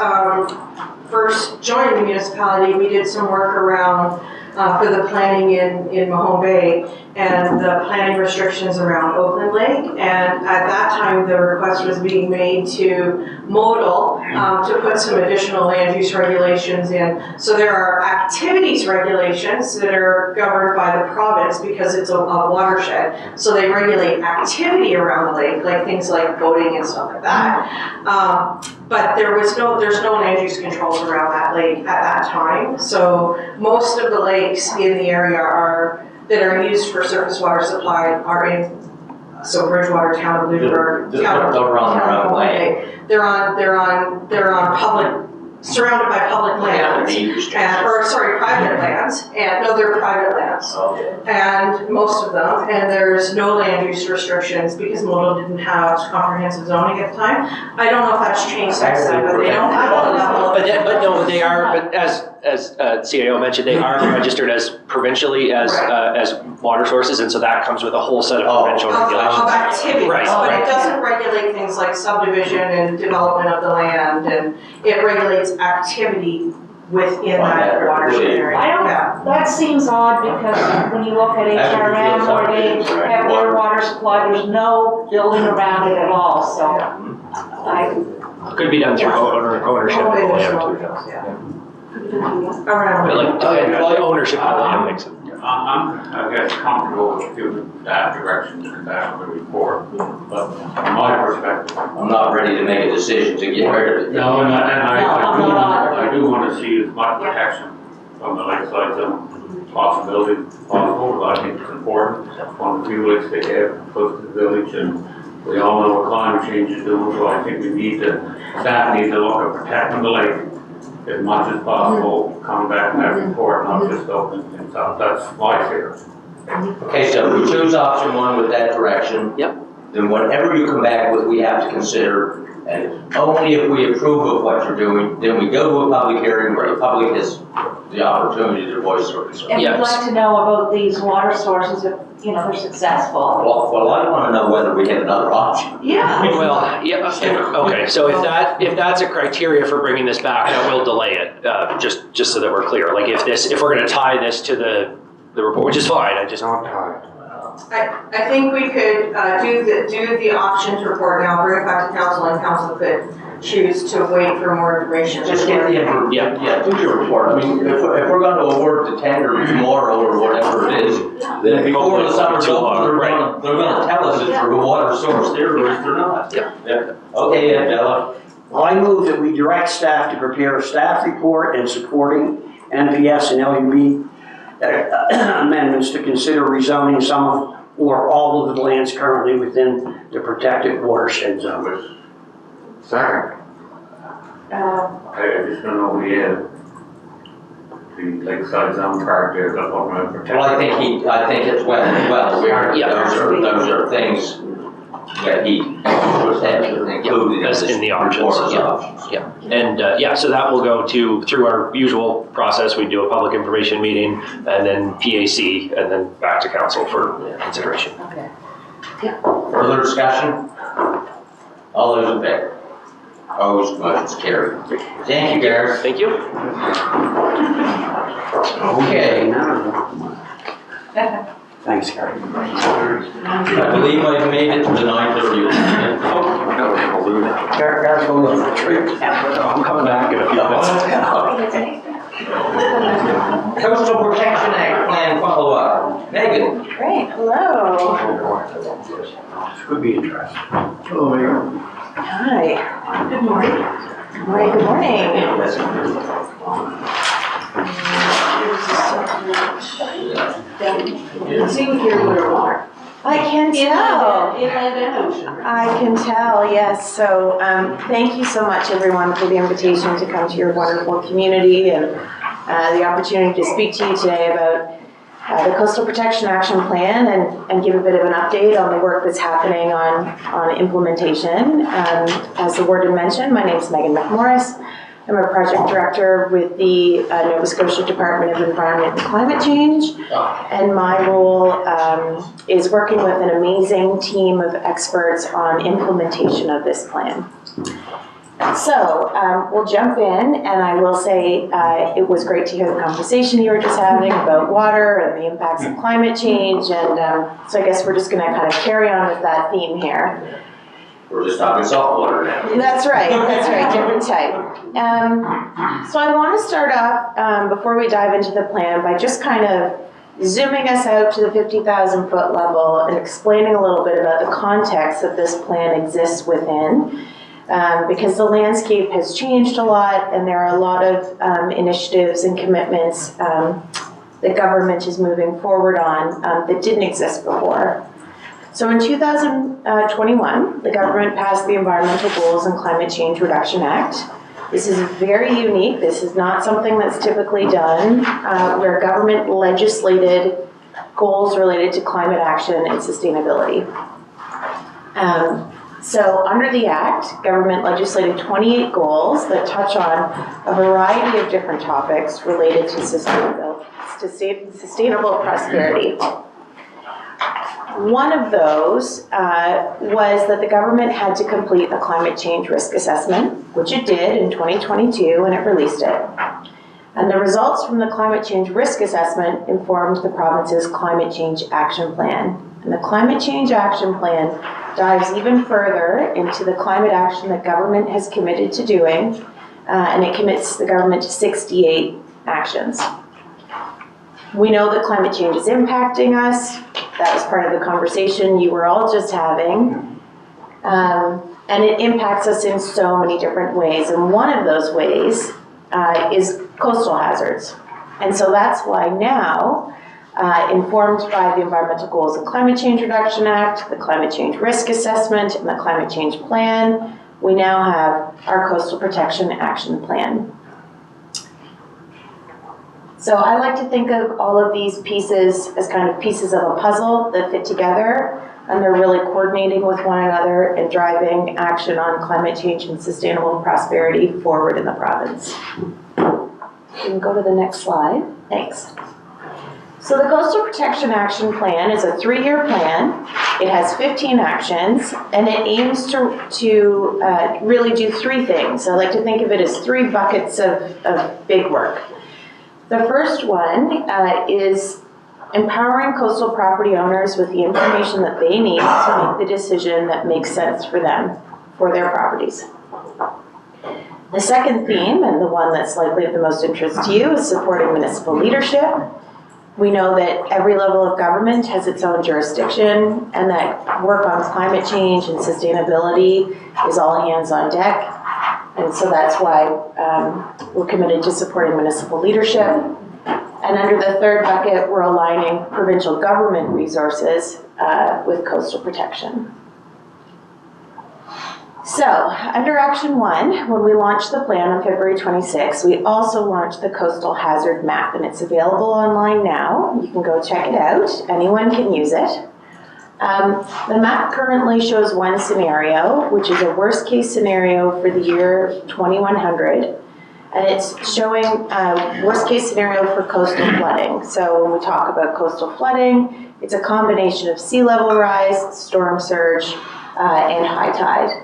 first joined the municipality, we did some work around for the planning in Mahone Bay and the planning restrictions around Oakland Lake. And at that time, the request was being made to Modal to put some additional land use regulations in. So there are activities regulations that are governed by the province because it's a watershed. So they regulate activity around the lake, like things like boating and stuff like that. But there's no land use controls around that lake at that time. So most of the lakes in the area that are used for surface water supply are in, so Bridgewater, Town of Lunenburg, Town of Mahone Bay. They're on public, surrounded by public land, private lands, and no, they're private lands. And most of them, and there's no land use restrictions because Modal didn't have comprehensive zoning at the time. I don't know if that's changed since then, but they don't have all that. But no, they are, but as CAO mentioned, they are registered as provincially as water sources, and so that comes with a whole set of provincial regulations. Of activities, right, but right. It doesn't regulate things like subdivision and development of the land, and it regulates activity within that watershed area. That seems odd because when you look at HRM where they have their water supply, there's no building around it at all, so Could be done through ownership of the land. Around. Like ownership of the land makes it. I'm, I guess, comfortable with giving that direction and that on the report, but from my perspective. I'm not ready to make a decision to get rid of it. No, and I do want to see as much protection from the lakeside zone possible, but I think it's important. One of the few lakes they have close to the village, and we all know what climate change is doing, so I think staff needs to look at protecting the lake as much as possible, coming back in that report, not just opening things up. That's my fear. Okay, so we choose option one with that direction. Yep. Then whatever you come back with, we have to consider, and only if we approve of what you're doing, then we go to a public hearing where the public has the opportunity to voice their concern. And we'd like to know about these water sources if, they're successful. Well, I want to know whether we have another option. Yeah. Well, yeah, okay, so if that's a criteria for bringing this back, then we'll delay it, just so that we're clear. Like if we're gonna tie this to the report, which is fine, Don't tie it. I think we could do the options report now, bring it back to council, and council could choose to wait for more information. Just get the info, yeah, do your report. I mean, if we're gonna award the tender tomorrow or whatever it is, then before the summer's over, they're gonna tell us if there's a water source there or if they're not. Yeah. Okay, Bella. Well, I move that we direct staff to prepare a staff report and supporting NPS and LUB amendments to consider rezoning some of or all of the lands currently within the protected watershed zone. Second. I just don't know, we had the lakeside zone part there, got one around for. Well, I think it's well, those are things that he was included That's in the options, yeah. And, so that will go through our usual process. We do a public information meeting and then PAC and then back to council for consideration. Okay. Further discussion? All those in favor? Opposed, motion's carried. Thank you, Gareth. Thank you. Okay. Thanks, Gary. I believe I've made it to the 9:30. Gareth's going on a trip. I'm coming back in a few minutes. Coastal Protection Act plan follow-up. Megan. Great, hello. Could be interesting. Hello, Mayor. Hi. Good morning. Good morning. See what you're going to water. I can tell. Inland and ocean. I can tell, yes. So thank you so much, everyone, for the invitation to come to your wonderful community and the opportunity to speak to you today about the Coastal Protection Action Plan and give a bit of an update on the work that's happening on implementation. As the warden mentioned, my name is Megan McMorris. I'm a project director with the Nova Scotia Department of Environment and Climate Change. And my role is working with an amazing team of experts on implementation of this plan. So we'll jump in, and I will say it was great to hear the conversation you were just having about water and the impacts of climate change. And so I guess we're just going to kind of carry on with that theme here. We're just talking saltwater now. That's right, different type. So I want to start off, before we dive into the plan, by just kind of zooming us out to the 50,000 foot level and explaining a little bit about the context that this plan exists within. Because the landscape has changed a lot and there are a lot of initiatives and commitments that government is moving forward on that didn't exist before. So in 2021, the government passed the Environmental Goals and Climate Change Reduction Act. This is very unique. This is not something that's typically done where government legislated goals related to climate action and sustainability. So under the Act, government legislated 28 goals that touch on a variety of different topics related to sustainable prosperity. One of those was that the government had to complete a climate change risk assessment, which it did in 2022, and it released it. And the results from the climate change risk assessment informed the province's climate change action plan. And the climate change action plan dives even further into the climate action that government has committed to doing, and it commits the government to 68 actions. We know that climate change is impacting us. That was part of the conversation you were all just having. And it impacts us in so many different ways. And one of those ways is coastal hazards. And so that's why now, informed by the Environmental Goals and Climate Change Reduction Act, the Climate Change Risk Assessment, and the Climate Change Plan, we now have our Coastal Protection Action Plan. So I like to think of all of these pieces as kind of pieces of a puzzle that fit together, and they're really coordinating with one another and driving action on climate change and sustainable prosperity forward in the province. You can go to the next slide. Thanks. So the Coastal Protection Action Plan is a 3-year plan. It has 15 actions, and it aims to really do 3 things. I like to think of it as 3 buckets of big work. The first one is empowering coastal property owners with the information that they need to make the decision that makes sense for them, for their properties. The second theme, and the one that's likely of the most interest to you, is supporting municipal leadership. We know that every level of government has its own jurisdiction, and that work on climate change and sustainability is all hands on deck. And so that's why we're committed to supporting municipal leadership. And under the third bucket, we're aligning provincial government resources with coastal protection. So, under Action 1, when we launched the plan on February 26, we also launched the Coastal Hazard Map, and it's available online now. You can go check it out. Anyone can use it. The map currently shows one scenario, which is a worst-case scenario for the year 2100, and it's showing a worst-case scenario for coastal flooding. So when we talk about coastal flooding, it's a combination of sea level rise, storm surge, and high tide.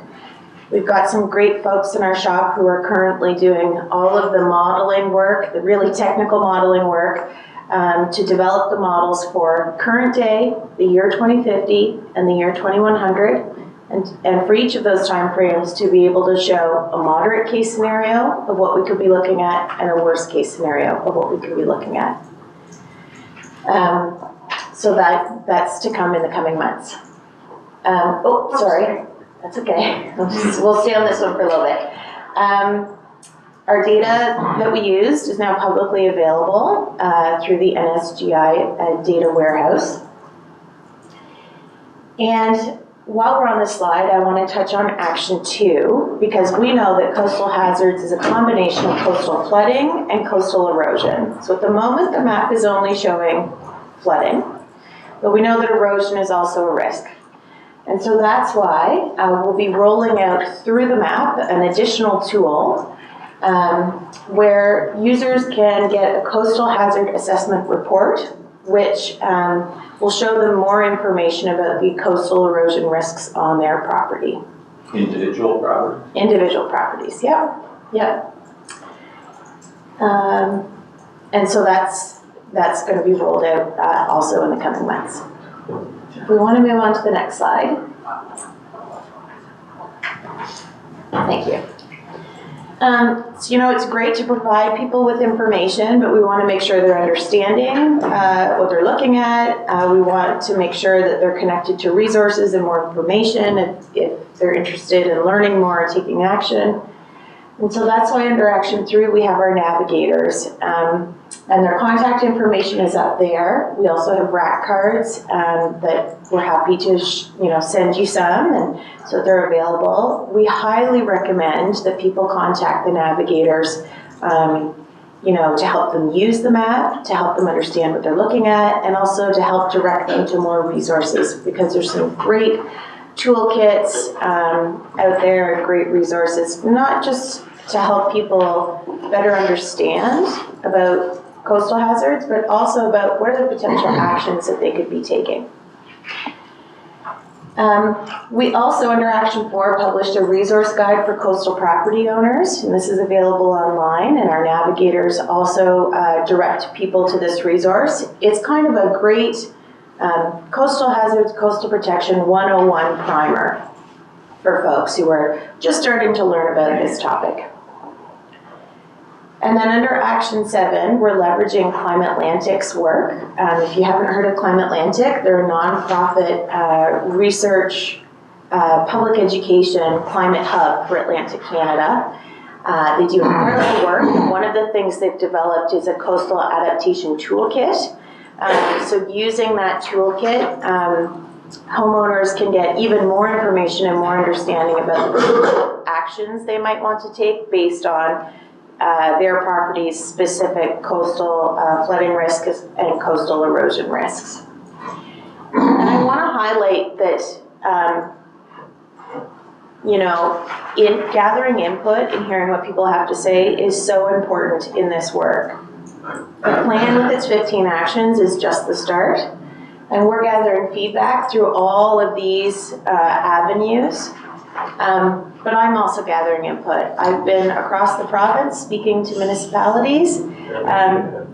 We've got some great folks in our shop who are currently doing all of the modeling work, the really technical modeling work, to develop the models for current day, the year 2050, and the year 2100, and for each of those time frames to be able to show a moderate case scenario of what we could be looking at and a worst case scenario of what we could be looking at. So that's to come in the coming months. Sorry. That's okay. We'll stay on this one for a little bit. Our data that we used is now publicly available through the NSGI data warehouse. And while we're on this slide, I want to touch on Action 2, because we know that coastal hazards is a combination of coastal flooding and coastal erosion. So at the moment, the map is only showing flooding, but we know that erosion is also a risk. And so that's why we'll be rolling out through the map an additional tool where users can get a coastal hazard assessment report, which will show them more information about the coastal erosion risks on their property. Individual property? Individual properties, yeah. And so that's going to be rolled out also in the coming months. If we want to move on to the next slide. Thank you. So, it's great to provide people with information, but we want to make sure they're understanding what they're looking at. We want to make sure that they're connected to resources and more information if they're interested in learning more or taking action. And so that's why under Action 3 we have our navigators. And their contact information is up there. We also have RAC cards that we're happy to send you some, and so they're available. We highly recommend that people contact the navigators to help them use the map, to help them understand what they're looking at, and also to help direct them to more resources, because there's some great toolkits out there, great resources, not just to help people better understand about coastal hazards, but also about what are the potential actions that they could be taking. We also, under Action 4, published a resource guide for coastal property owners, and this is available online, and our navigators also direct people to this resource. It's kind of a great Coastal Hazards, Coastal Protection 101 primer for folks who are just starting to learn about this topic. And then under Action 7, we're leveraging Climatlantic's work. If you haven't heard of Climatlantic, they're a nonprofit research, public education climate hub for Atlantic Canada. They do incredible work. One of the things they've developed is a coastal adaptation toolkit. So using that toolkit, homeowners can get even more information and more understanding about the actions they might want to take based on their property's specific coastal flooding risks and coastal erosion risks. And I want to highlight that, in gathering input and hearing what people have to say is so important in this work. The plan with its 15 actions is just the start, and we're gathering feedback through all of these avenues. But I'm also gathering input. I've been across the province speaking to municipalities, and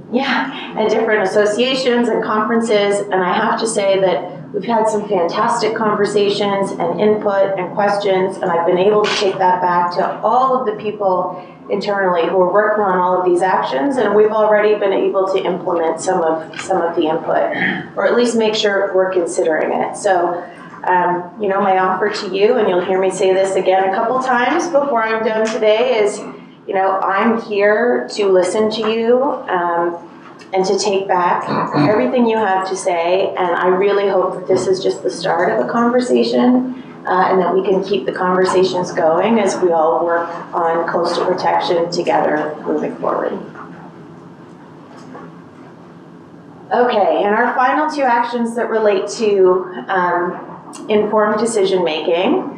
different associations and conferences, and I have to say that We've had some fantastic conversations and input and questions, and I've been able to take that back to all of the people internally who are working on all of these actions, and we've already been able to implement some of the input, or at least make sure we're considering it. So, my offer to you, and you'll hear me say this again a couple times before I'm done today, is, I'm here to listen to you and to take back everything you have to say, and I really hope that this is just the start of a conversation, and that we can keep the conversations going as we all work on coastal protection together moving forward. Okay, and our final two actions that relate to informed decision making.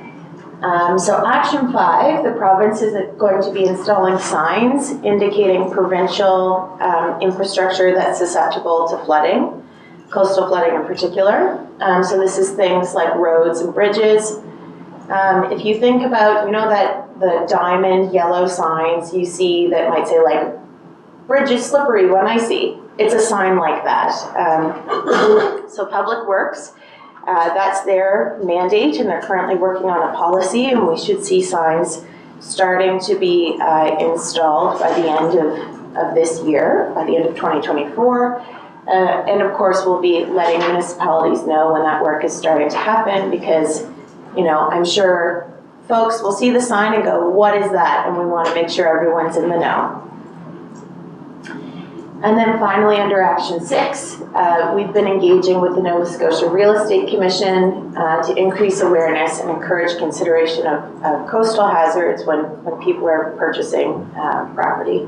So action 5, the province is going to be installing signs indicating provincial infrastructure that's susceptible to flooding, coastal flooding in particular. So this is things like roads and bridges. If you think about, that the diamond yellow signs you see that might say like, bridge is slippery when icy, it's a sign like that. So Public Works, that's their mandate, and they're currently working on a policy, and we should see signs starting to be installed by the end of this year, by the end of 2024. And of course, we'll be letting municipalities know when that work is starting to happen, because, I'm sure folks will see the sign and go, what is that? And we want to make sure everyone's in the know. And then finally, under Action 6, we've been engaging with the Nova Scotia Real Estate Commission to increase awareness and encourage consideration of coastal hazards when people are purchasing property.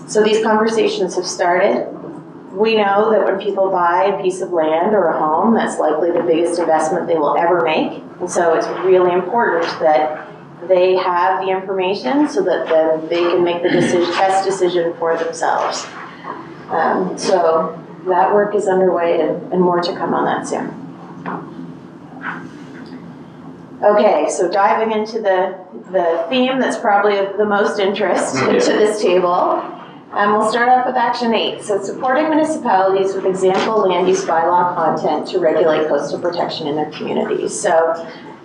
So these conversations have started. We know that when people buy a piece of land or a home, that's likely the biggest investment they will ever make. And so it's really important that they have the information so that then they can make the best decision for themselves. So that work is underway, and more to come on that soon. Okay, so diving into the theme that's probably of the most interest to this table, we'll start off with Action 8. So supporting municipalities with example land use bylaw content to regulate coastal protection in their communities. So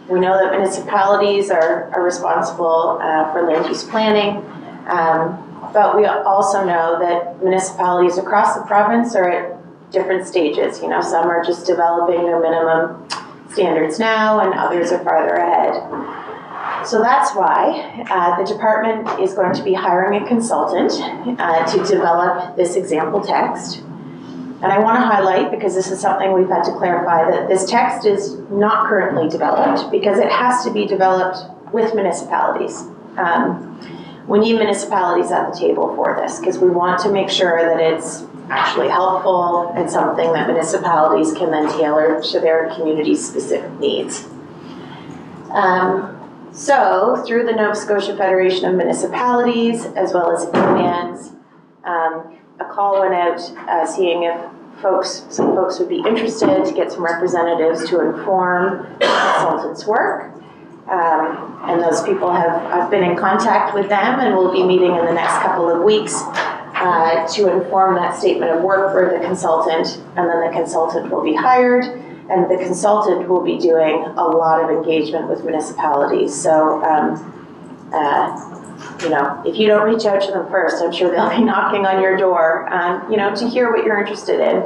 we know that municipalities are responsible for land use planning. But we also know that municipalities across the province are at different stages. Some are just developing their minimum standards now, and others are farther ahead. So that's why the department is going to be hiring a consultant to develop this example text. And I want to highlight, because this is something we've had to clarify, that this text is not currently developed because it has to be developed with municipalities. We need municipalities at the table for this, because we want to make sure that it's actually helpful and something that municipalities can then tailor to their community's specific needs. So through the Nova Scotia Federation of Municipalities, as well as INMANS, a call went out seeing if some folks would be interested to get some representatives to inform the consultant's work. And those people I've been in contact with them, and we'll be meeting in the next couple of weeks to inform that statement of work for the consultant, and then the consultant will be hired, and the consultant will be doing a lot of engagement with municipalities. So, if you don't reach out to them first, I'm sure they'll be knocking on your door, to hear what you're interested in.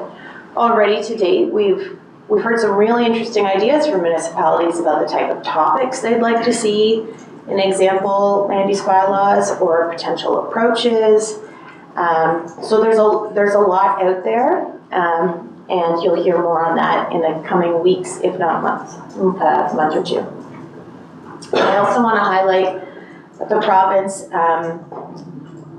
Already to date, we've heard some really interesting ideas from municipalities about the type of topics they'd like to see in example land use bylaws or potential approaches. So there's a lot out there, and you'll hear more on that in the coming weeks, if not month or two. I also want to highlight that the province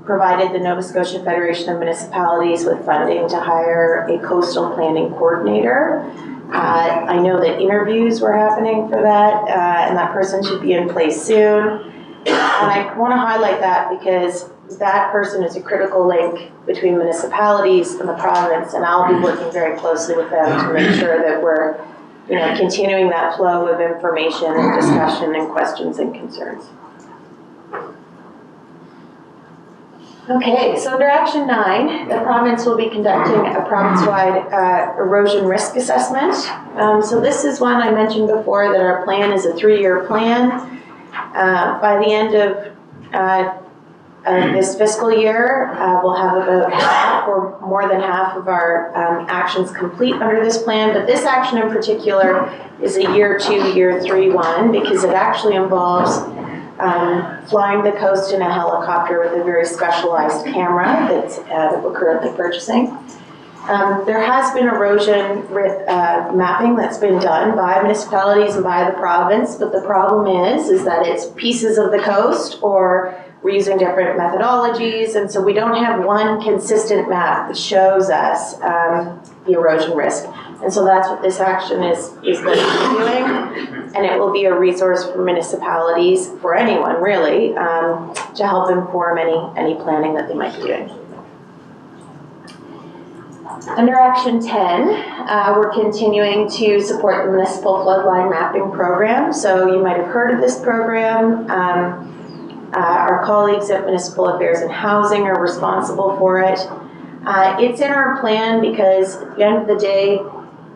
provided the Nova Scotia Federation of Municipalities with funding to hire a coastal planning coordinator. I know that interviews were happening for that, and that person should be in place soon. And I want to highlight that because that person is a critical link between municipalities and the province, and I'll be working very closely with them to make sure that we're, continuing that flow of information and discussion and questions and concerns. Okay, so under action 9, the province will be conducting a province-wide erosion risk assessment. So this is one I mentioned before that our plan is a 3-year plan. By the end of this fiscal year, we'll have about half or more than half of our actions complete under this plan. But this action in particular is a year 2, year 3 one because it actually involves flying the coast in a helicopter with a very specialized camera that we're currently purchasing. There has been erosion mapping that's been done by municipalities and by the province, but the problem is that it's pieces of the coast or we're using different methodologies, and so we don't have one consistent map that shows us the erosion risk. And so that's what this action is going to be doing, and it will be a resource for municipalities, for anyone really, to help inform any planning that they might be doing. Under Action 10, we're continuing to support the Municipal Floodline Mapping Program. So you might have heard of this program. Our colleagues at Municipal Affairs and Housing are responsible for it. It's in our plan because at the end of the day,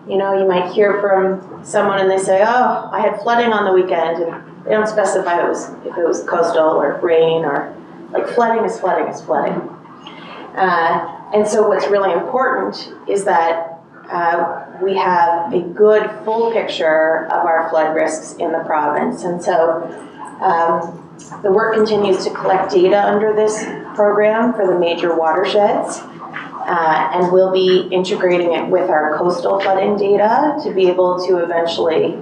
you know, you might hear from someone and they say, oh, I had flooding on the weekend, and they don't specify if it was coastal or rain or, like, flooding is flooding is flooding. And so what's really important is that we have a good full picture of our flood risks in the province. And so the work continues to collect data under this program for the major watersheds. And we'll be integrating it with our coastal flooding data to be able to eventually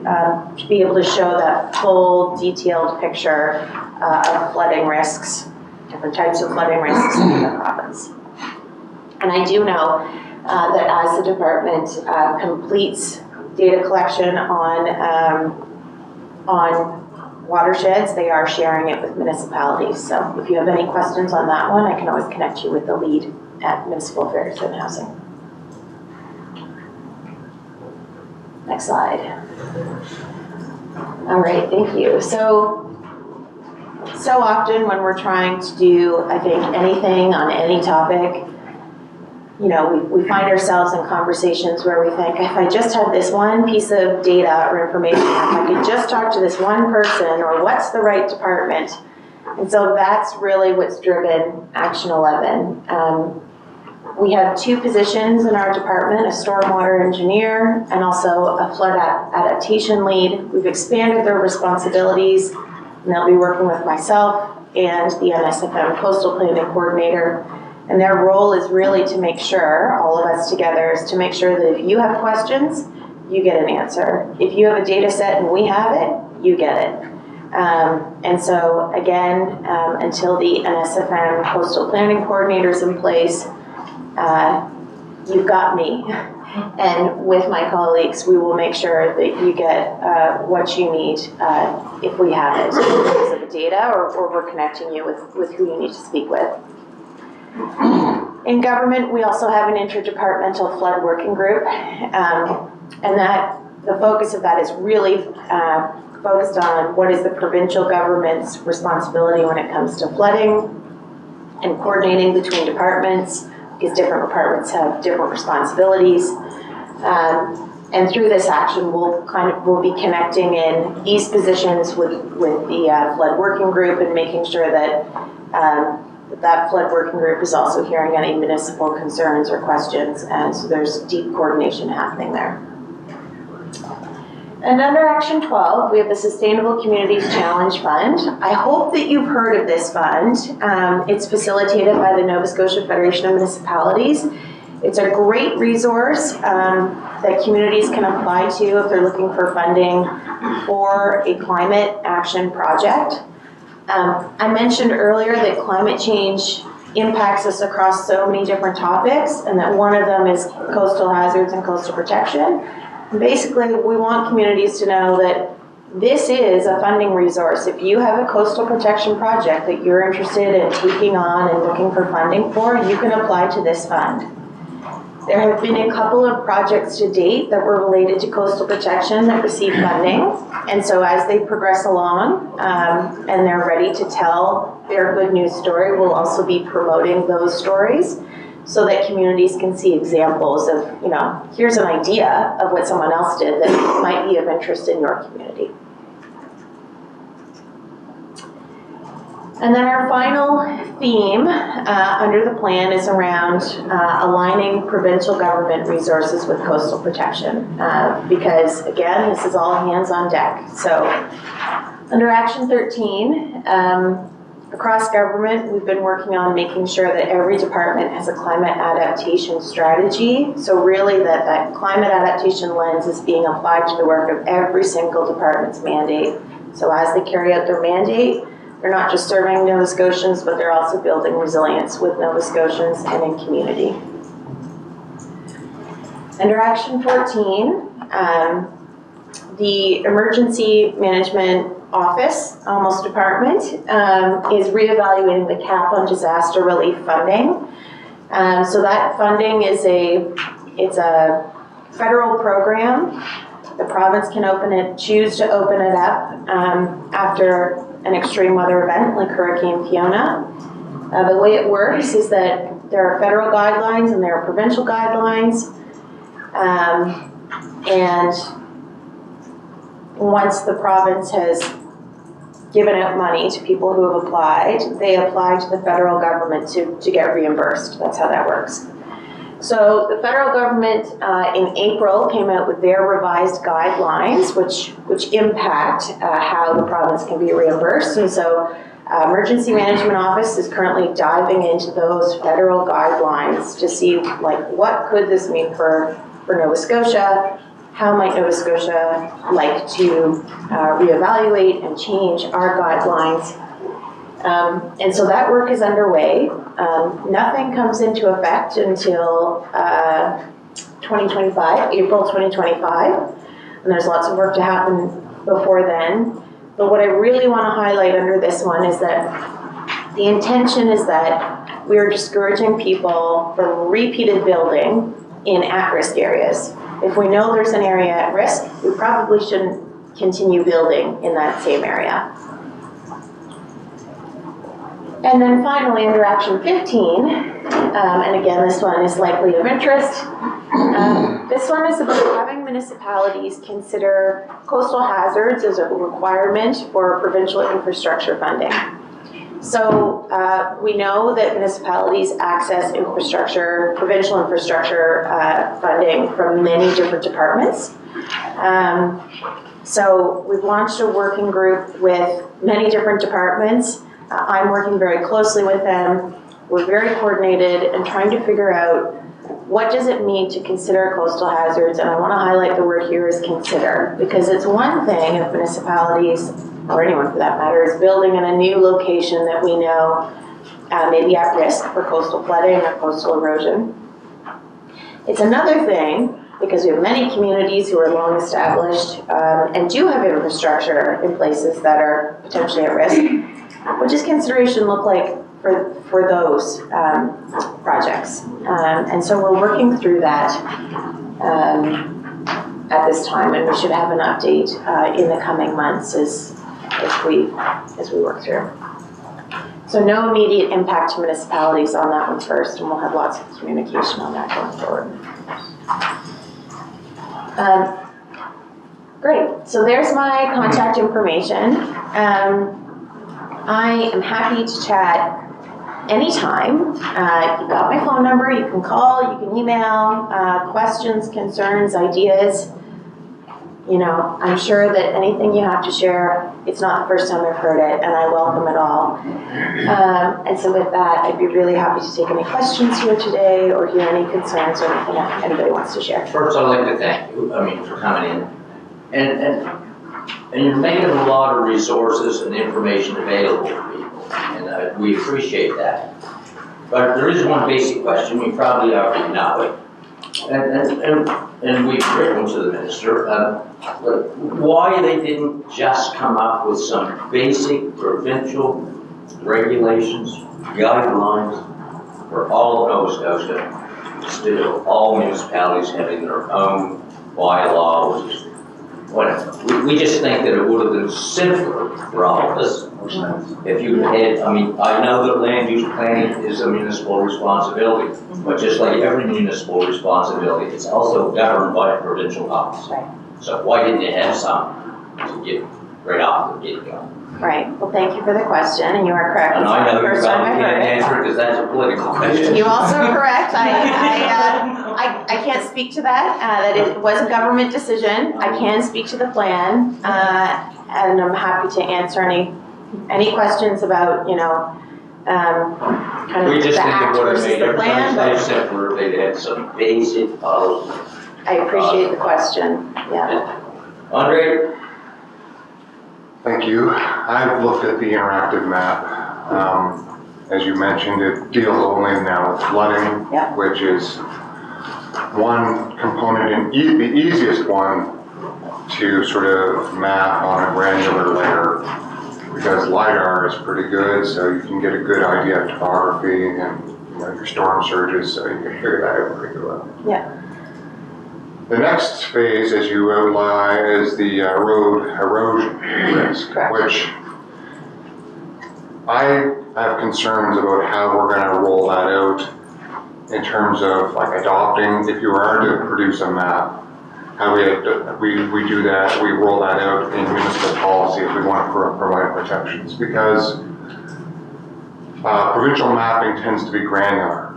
show that full detailed picture of flooding risks, different types of flooding risks in the province. And I do know that as the department completes data collection on watersheds, they are sharing it with municipalities. So if you have any questions on that one, I can always connect you with the lead at Municipal Affairs and Housing. Next slide. All right, thank you. So often when we're trying to do, I think, anything on any topic, you know, we find ourselves in conversations where we think, if I just had this one piece of data or information, if I could just talk to this one person, or what's the right department? And so that's really what's driven Action 11. We have 2 positions in our department, a stormwater engineer and also a flood adaptation lead. We've expanded their responsibilities, and they'll be working with myself and the NSFM Coastal Planning Coordinator. And their role is really to make sure, all of us together, is to make sure that if you have questions, you get an answer. If you have a data set and we have it, you get it. And so again, until the NSFM Coastal Planning Coordinator is in place, you've got me. And with my colleagues, we will make sure that you get what you need if we have it, because of the data, or we're connecting you with who you need to speak with. In government, we also have an interdepartmental flood working group, and that the focus of that is really focused on what is the provincial government's responsibility when it comes to flooding and coordinating between departments, because different departments have different responsibilities. And through this action, we'll be connecting in these positions with the flood working group and making sure that that flood working group is also hearing any municipal concerns or questions, and so there's deep coordination happening there. And under Action 12, we have the Sustainable Communities Challenge Fund. I hope that you've heard of this fund. It's facilitated by the Nova Scotia Federation of Municipalities. It's a great resource that communities can apply to if they're looking for funding for a climate action project. I mentioned earlier that climate change impacts us across so many different topics, and that one of them is coastal hazards and coastal protection. Basically, we want communities to know that this is a funding resource. If you have a coastal protection project that you're interested in taking on and looking for funding for, you can apply to this fund. There have been a couple of projects to date that were related to coastal protection that received funding. And so as they progress along and they're ready to tell their good news story, we'll also be promoting those stories so that communities can see examples of, here's an idea of what someone else did that might be of interest in your community. And then our final theme under the plan is around aligning provincial government resources with coastal protection. Because again, this is all hands on deck. So under Action 13, across government, we've been working on making sure that every department has a climate adaptation strategy. So really that climate adaptation lens is being applied to the work of every single department's mandate. So as they carry out their mandate, they're not just serving Nova Scotians, but they're also building resilience with Nova Scotians and in community. Under Action 14, the Emergency Management Office, almost department, is reevaluating the cap on disaster relief funding. So that funding is it's a federal program. The province can choose to open it up after an extreme weather event like Hurricane Fiona. The way it works is that there are federal guidelines and there are provincial guidelines. And once the province has given out money to people who have applied, they apply to the federal government to get reimbursed. That's how that works. So the federal government in April came out with their revised guidelines, which impact how the province can be reimbursed. And so Emergency Management Office is currently diving into those federal guidelines to see what could this mean for Nova Scotia? How might Nova Scotia like to reevaluate and change our guidelines? And so that work is underway. Nothing comes into effect until 2025, April 2025, and there's lots of work to happen before then. But what I really want to highlight under this one is that the intention is that we are discouraging people from repeated building in at-risk areas. If we know there's an area at risk, we probably shouldn't continue building in that same area. And then finally, under Action 15, and again, this one is likely of interest, this one is about having municipalities consider coastal hazards as a requirement for provincial infrastructure funding. So we know that municipalities access infrastructure, provincial infrastructure funding from many different departments. So we've launched a working group with many different departments. I'm working very closely with them. We're very coordinated and trying to figure out what does it mean to consider coastal hazards, and I want to highlight the word here is consider, because it's one thing if municipalities, or anyone for that matter, is building in a new location that we know may be at risk for coastal flooding or coastal erosion. It's another thing, because we have many communities who are long established and do have infrastructure in places that are potentially at risk. What does consideration look like for those projects? And so we're working through that at this time, and we should have an update in the coming months as we work through. So no immediate impact to municipalities on that one first, and we'll have lots of communication on that going forward. Great, so there's my contact information. I am happy to chat anytime. You've got my phone number, you can call, you can email, questions, concerns, ideas. You know, I'm sure that anything you have to share, it's not the first time I've heard it, and I welcome it all. And so with that, I'd be really happy to take any questions here today or hear any concerns or anything that anybody wants to share. First, I'd like to thank you, for coming in. And you're making a lot of resources and information available to people, and we appreciate that. But there is one basic question, you probably already know it, and we've written to the minister, why they didn't just come up with some basic provincial regulations, guidelines for all of Nova Scotia instead of all municipalities having their own bylaw, which is whatever. We just think that it would have been simpler for all of us if you had, I mean, I know that land use planning is a municipal responsibility, but just like every municipal responsibility, it's also governed by a provincial office. So why didn't you have some to get right off the get-go? Right, well, thank you for the question, and you are correct. And I know you First time probably I've heard can't it. answer it because that's a political question. You also are correct. I can't speak to that. That it was a government decision. I can speak to the plan, and I'm happy to answer any questions about, you know, kind We of just the think act it would have versus made the plan. everybody's life simpler if they'd had some basic policy. I appreciate the question. Yeah. Andre? Thank you. I've looked at the interactive map. As you mentioned, it deals only now with flooding, which is one component and the easiest one to sort of map on a granular layer, because LiDAR is pretty good, so you can get a good idea of topography and, you know, your storm surges, so you can figure that out pretty well. Yeah. The next phase, as you outline, is the road erosion risk, which I have concerns about how we're going to roll that out in terms of like adopting, if you are to produce a map, how we do that, we roll that out in municipal policy if we want to provide protections, because provincial mapping tends to be granular.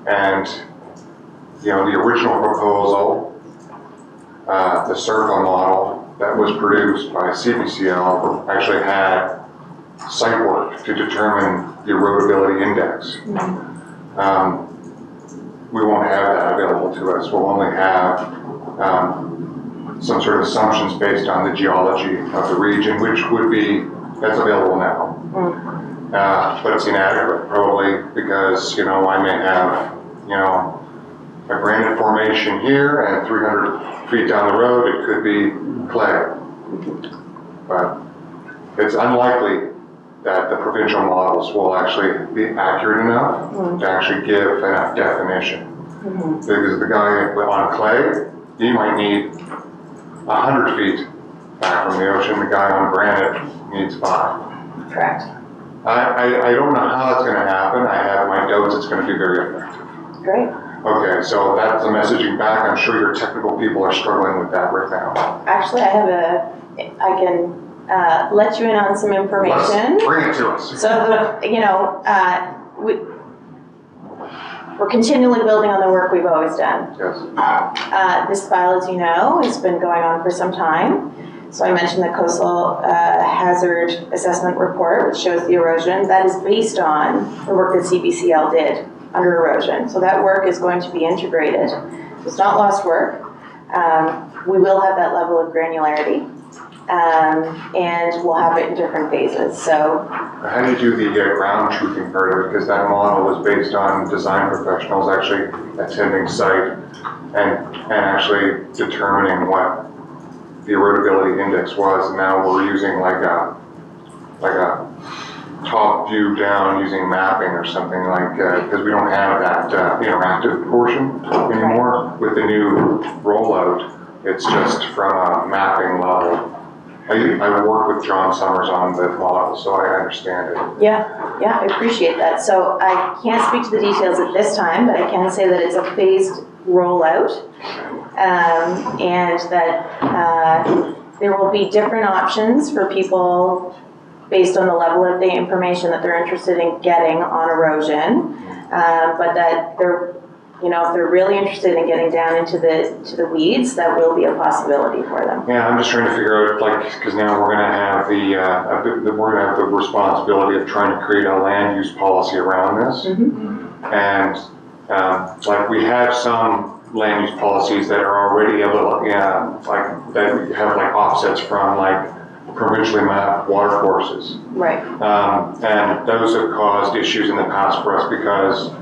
And you know, the original proposal, the circle model that was produced by CBCL actually had site work to determine the erodibility index. We won't have that available to us. We'll only have some sort of assumptions based on the geology of the region, which would be, that's available now. But it's inadequate, probably, because, you know, I may have, you know, a granite formation here, and 300 feet down the road, it could be clay. But it's unlikely that the provincial models will actually be accurate enough to actually give enough definition. Because the guy on clay, he might need 100 feet back from the ocean. The guy on granite needs 5. Correct. I don't know how it's going to happen. I have my doubts it's going to be very effective. Great. Okay, so that's the messaging back. I'm sure your technical people are struggling with that right now. Actually, I can let you in on some information. Let's bring it to us. So, you know, we're continually building on the work we've always done. Yes. This file, as you know, has been going on for some time. So I mentioned the coastal hazard assessment report, which shows the erosion. That is based on the work that CBCL did under erosion. So that work is going to be integrated. It's not lost work. We will have that level of granularity, and we'll have it in different phases. So how do you do the ground truthing part of it? Because that model was based on design professionals actually attending site and actually determining what the erodibility index was. And now we're using like a top view down using mapping or something like, because we don't have that interactive portion anymore. With the new rollout, it's just from a mapping level. I work with John Summers on the model, so I understand it. yeah, I appreciate that. So I can't speak to the details at this time, but I can say that it's a phased rollout, and that there will be different options for people based on the level of the information that they're interested in getting on erosion, but that they're, you know, if they're really interested in getting down into the weeds, that will be a possibility for them. Yeah, I'm just trying to figure out, like, because now we're going to have the responsibility of trying to create a land use policy around this, and like we have some land use policies that are already a little, like that have like offsets from like provincially mapped water courses. Right. And those have caused issues in the past for us because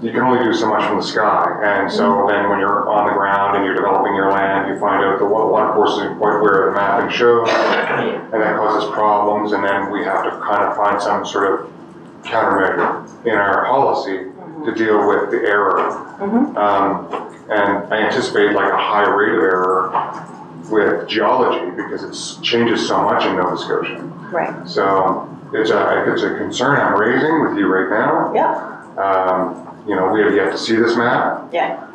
you can only do so much from the sky. And so then when you're on the ground and you're developing your land, you find out the water course isn't quite where the mapping shows, and that causes problems. And then we have to kind of find some sort of countermeasure in our policy to deal with the error. And I anticipate like a high rate of error with geology because it changes so much in Nova Scotia. Right. So it's a concern I'm raising with you right now. Yeah. You know, we have yet to see this map. Yeah.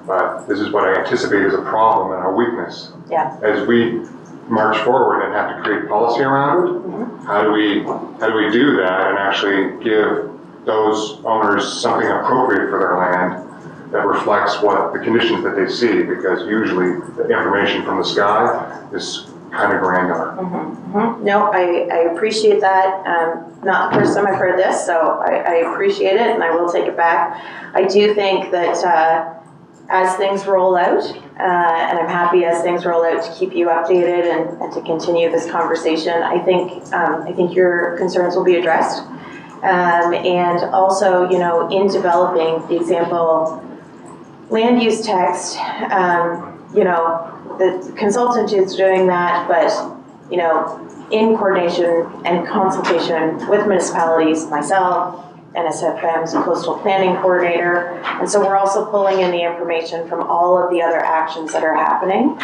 But this is what I anticipate is a problem and a weakness. Yeah. As we march forward and have to create policy around it, how do we do that and actually give those owners something appropriate for their land that reflects what the conditions that they see, because usually the information from the sky is kind of granular. No, I appreciate that. Not the first time I've heard this, so I appreciate it and I will take it back. I do think that as things roll out, and I'm happy as things roll out to keep you updated and to continue this conversation, I think your concerns will be addressed. And also, you know, in developing the example land use text, you know, the consultant is doing that, but, you know, in coordination and consultation with municipalities, myself, NSFM's coastal planning coordinator, and so we're also pulling in the information from all of the other actions that are happening.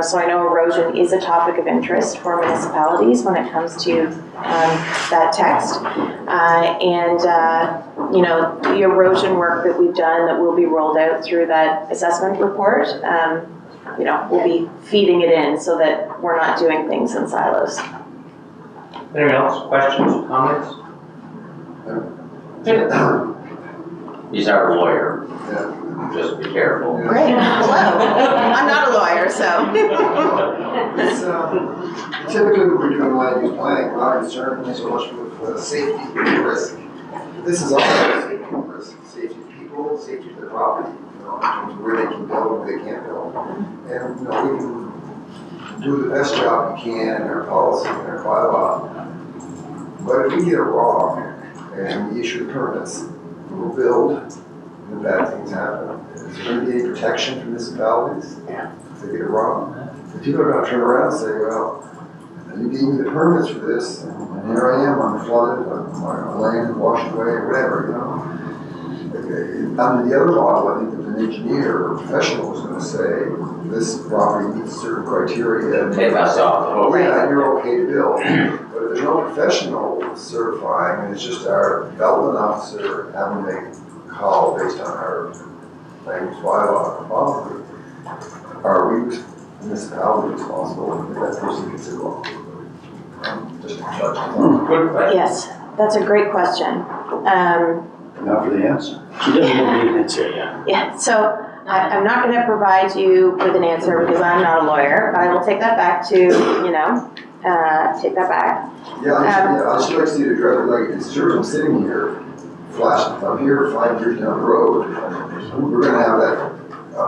So I know erosion is a topic of interest for municipalities when it comes to that text. You know, the erosion work that we've done that will be rolled out through that assessment report, you know, we'll be feeding it in so that we're not doing things in silos. Anyone else? Questions, comments? He's our lawyer. Just be careful. Great. Hello. I'm not a lawyer, so. Typically, when we're doing land use planning, we're not concerned so much with safety risk. This is also safety risk, safety of people, safety of the property, you know, in terms of where they can build and where they can't build. And, you know, we can do the best job we can in our policy and our bylaw. But if we get it wrong and we issue the permits, we'll build, and bad things happen. Is there going to be any protection for municipalities if they get it wrong? If people are going to turn around and say, well, you gave me the permits for this, and here I am, I'm flooded, my land is washed away, or whatever, you know. Under the other model, I think that an engineer or professional was going to say, this property meets certain criteria. Take us off the hook. Yeah, you're okay to build. But if there's no professional certifying, and it's just our development officer having to make a call based on our land use bylaw policy, are we municipality responsible if that person gets it wrong? Just a judge. Good question. Yes, that's a great question. Now for the answer. She doesn't know the answer yet. Yeah, so I'm not going to provide you with an answer because I'm not a lawyer, but I will take that back to, you know, take that back. Yeah, I just like to see it addressed, like, it's sure I'm sitting here, flashing, if I'm here 5 years down the road, we're gonna have that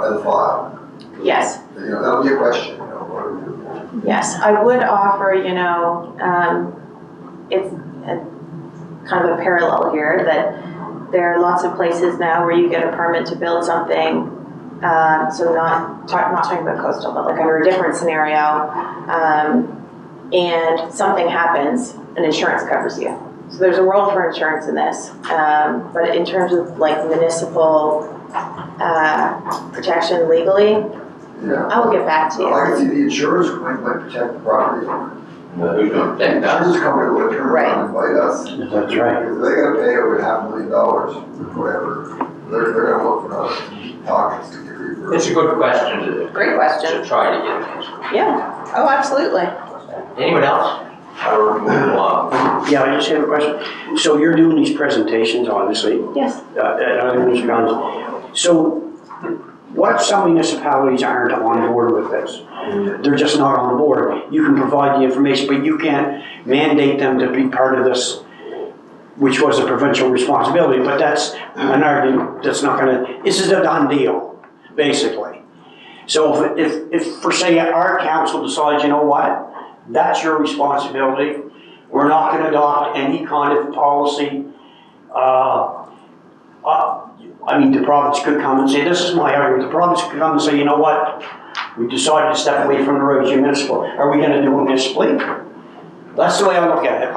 as a file. Yes. You know, that'll be a question, you know, what do we do? Yes, I would offer, you know, it's kind of a parallel here that there are lots of places now where you get a permit to build something. So not talking about coastal, but like under a different scenario, and something happens, and insurance covers you. So there's a world for insurance in this, but in terms of like municipal protection legally, Yeah. I will get back to you. I can see the insurance claim might protect the property owner. Who's going to protect The us? insurance company will turn around and bite us. That's right. Because they gotta pay over $500,000, whatever, they're gonna look for other pockets to get reimbursed. It's a good question Great question. to try to get an answer. Yeah. Oh, absolutely. Anyone else? Or move along? Yeah, I just have a question. So you're doing these presentations, obviously, Yes. at other municipalities. So what if some municipalities aren't on board with this? They're just not on board. You can provide the information, but you can't mandate them to be part of this, which was a provincial responsibility, but that's an argument that's not gonna, this is a done deal, basically. So if for say our council decides, you know what, that's your responsibility, we're not gonna adopt any kind of policy, I mean, the province could come and say, this is my argument, the province could come and say, you know what, we decided to step away from the roads municipal, are we gonna do a municipal? That's the way I look at it.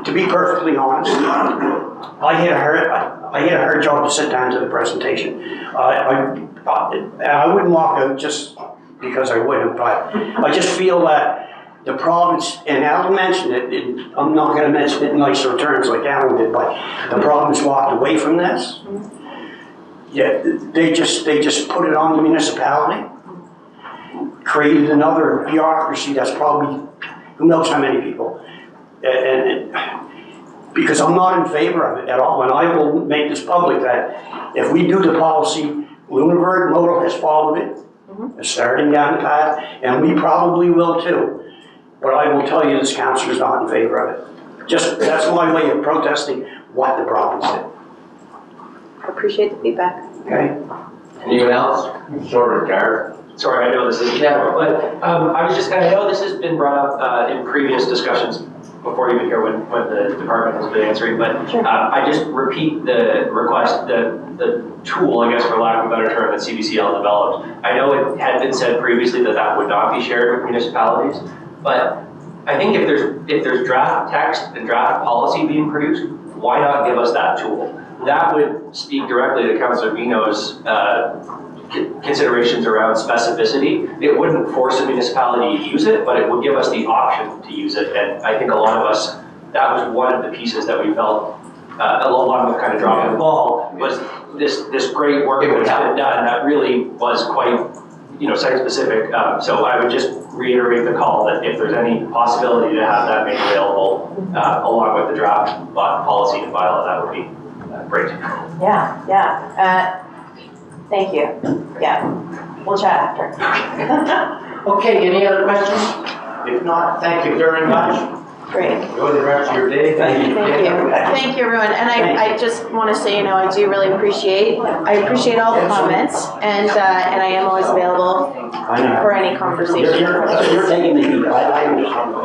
to be perfectly honest, I had a hard job to sit down to the presentation. I wouldn't walk out just because I wouldn't, but I just feel that the province, and Alan mentioned it, I'm not gonna mention it in nicer terms like Alan did, but the province walked away from this. Yeah, they just put it on the municipality, created another bureaucracy that's probably, who knows how many people. And because I'm not in favor of it at all, and I will make this public that if we do the policy, Lunenburg Modal has followed it, starting down the path, and we probably will too. But I will tell you, this council is not in favor of it. Just, that's my way of protesting what the province did. Appreciate the feedback. Okay? Anyone else? Sure, Garrett. Sorry, I know this isn't camera, but I was just, I know this has been brought up in previous discussions before even here when the department has been answering, but I just repeat the request, the tool, I guess for lack of a better term, that CBCL developed. I know it had been said previously that that would not be shared with municipalities, but I think if there's draft text and draft policy being produced, why not give us that tool? That would speak directly to Councillor Vino's considerations around specificity. It wouldn't force a municipality to use it, but it would give us the option to use it. And I think a lot of us, that was one of the pieces that we felt, along with kind of dropping the ball, was this great work that has been done that really was quite, site specific. So I would just reiterate the call that if there's any possibility to have that made available, along with the draft policy and bylaw, that would be great. Yeah. Thank you. Yeah, we'll chat after. Okay, any other questions? If not, thank you very much. Great. Enjoy the rest of your day. Thank you. Thank you, everyone. And I just want to say, I do really appreciate all the comments, and I am always available for any conversation. You're taking the heat. I understand.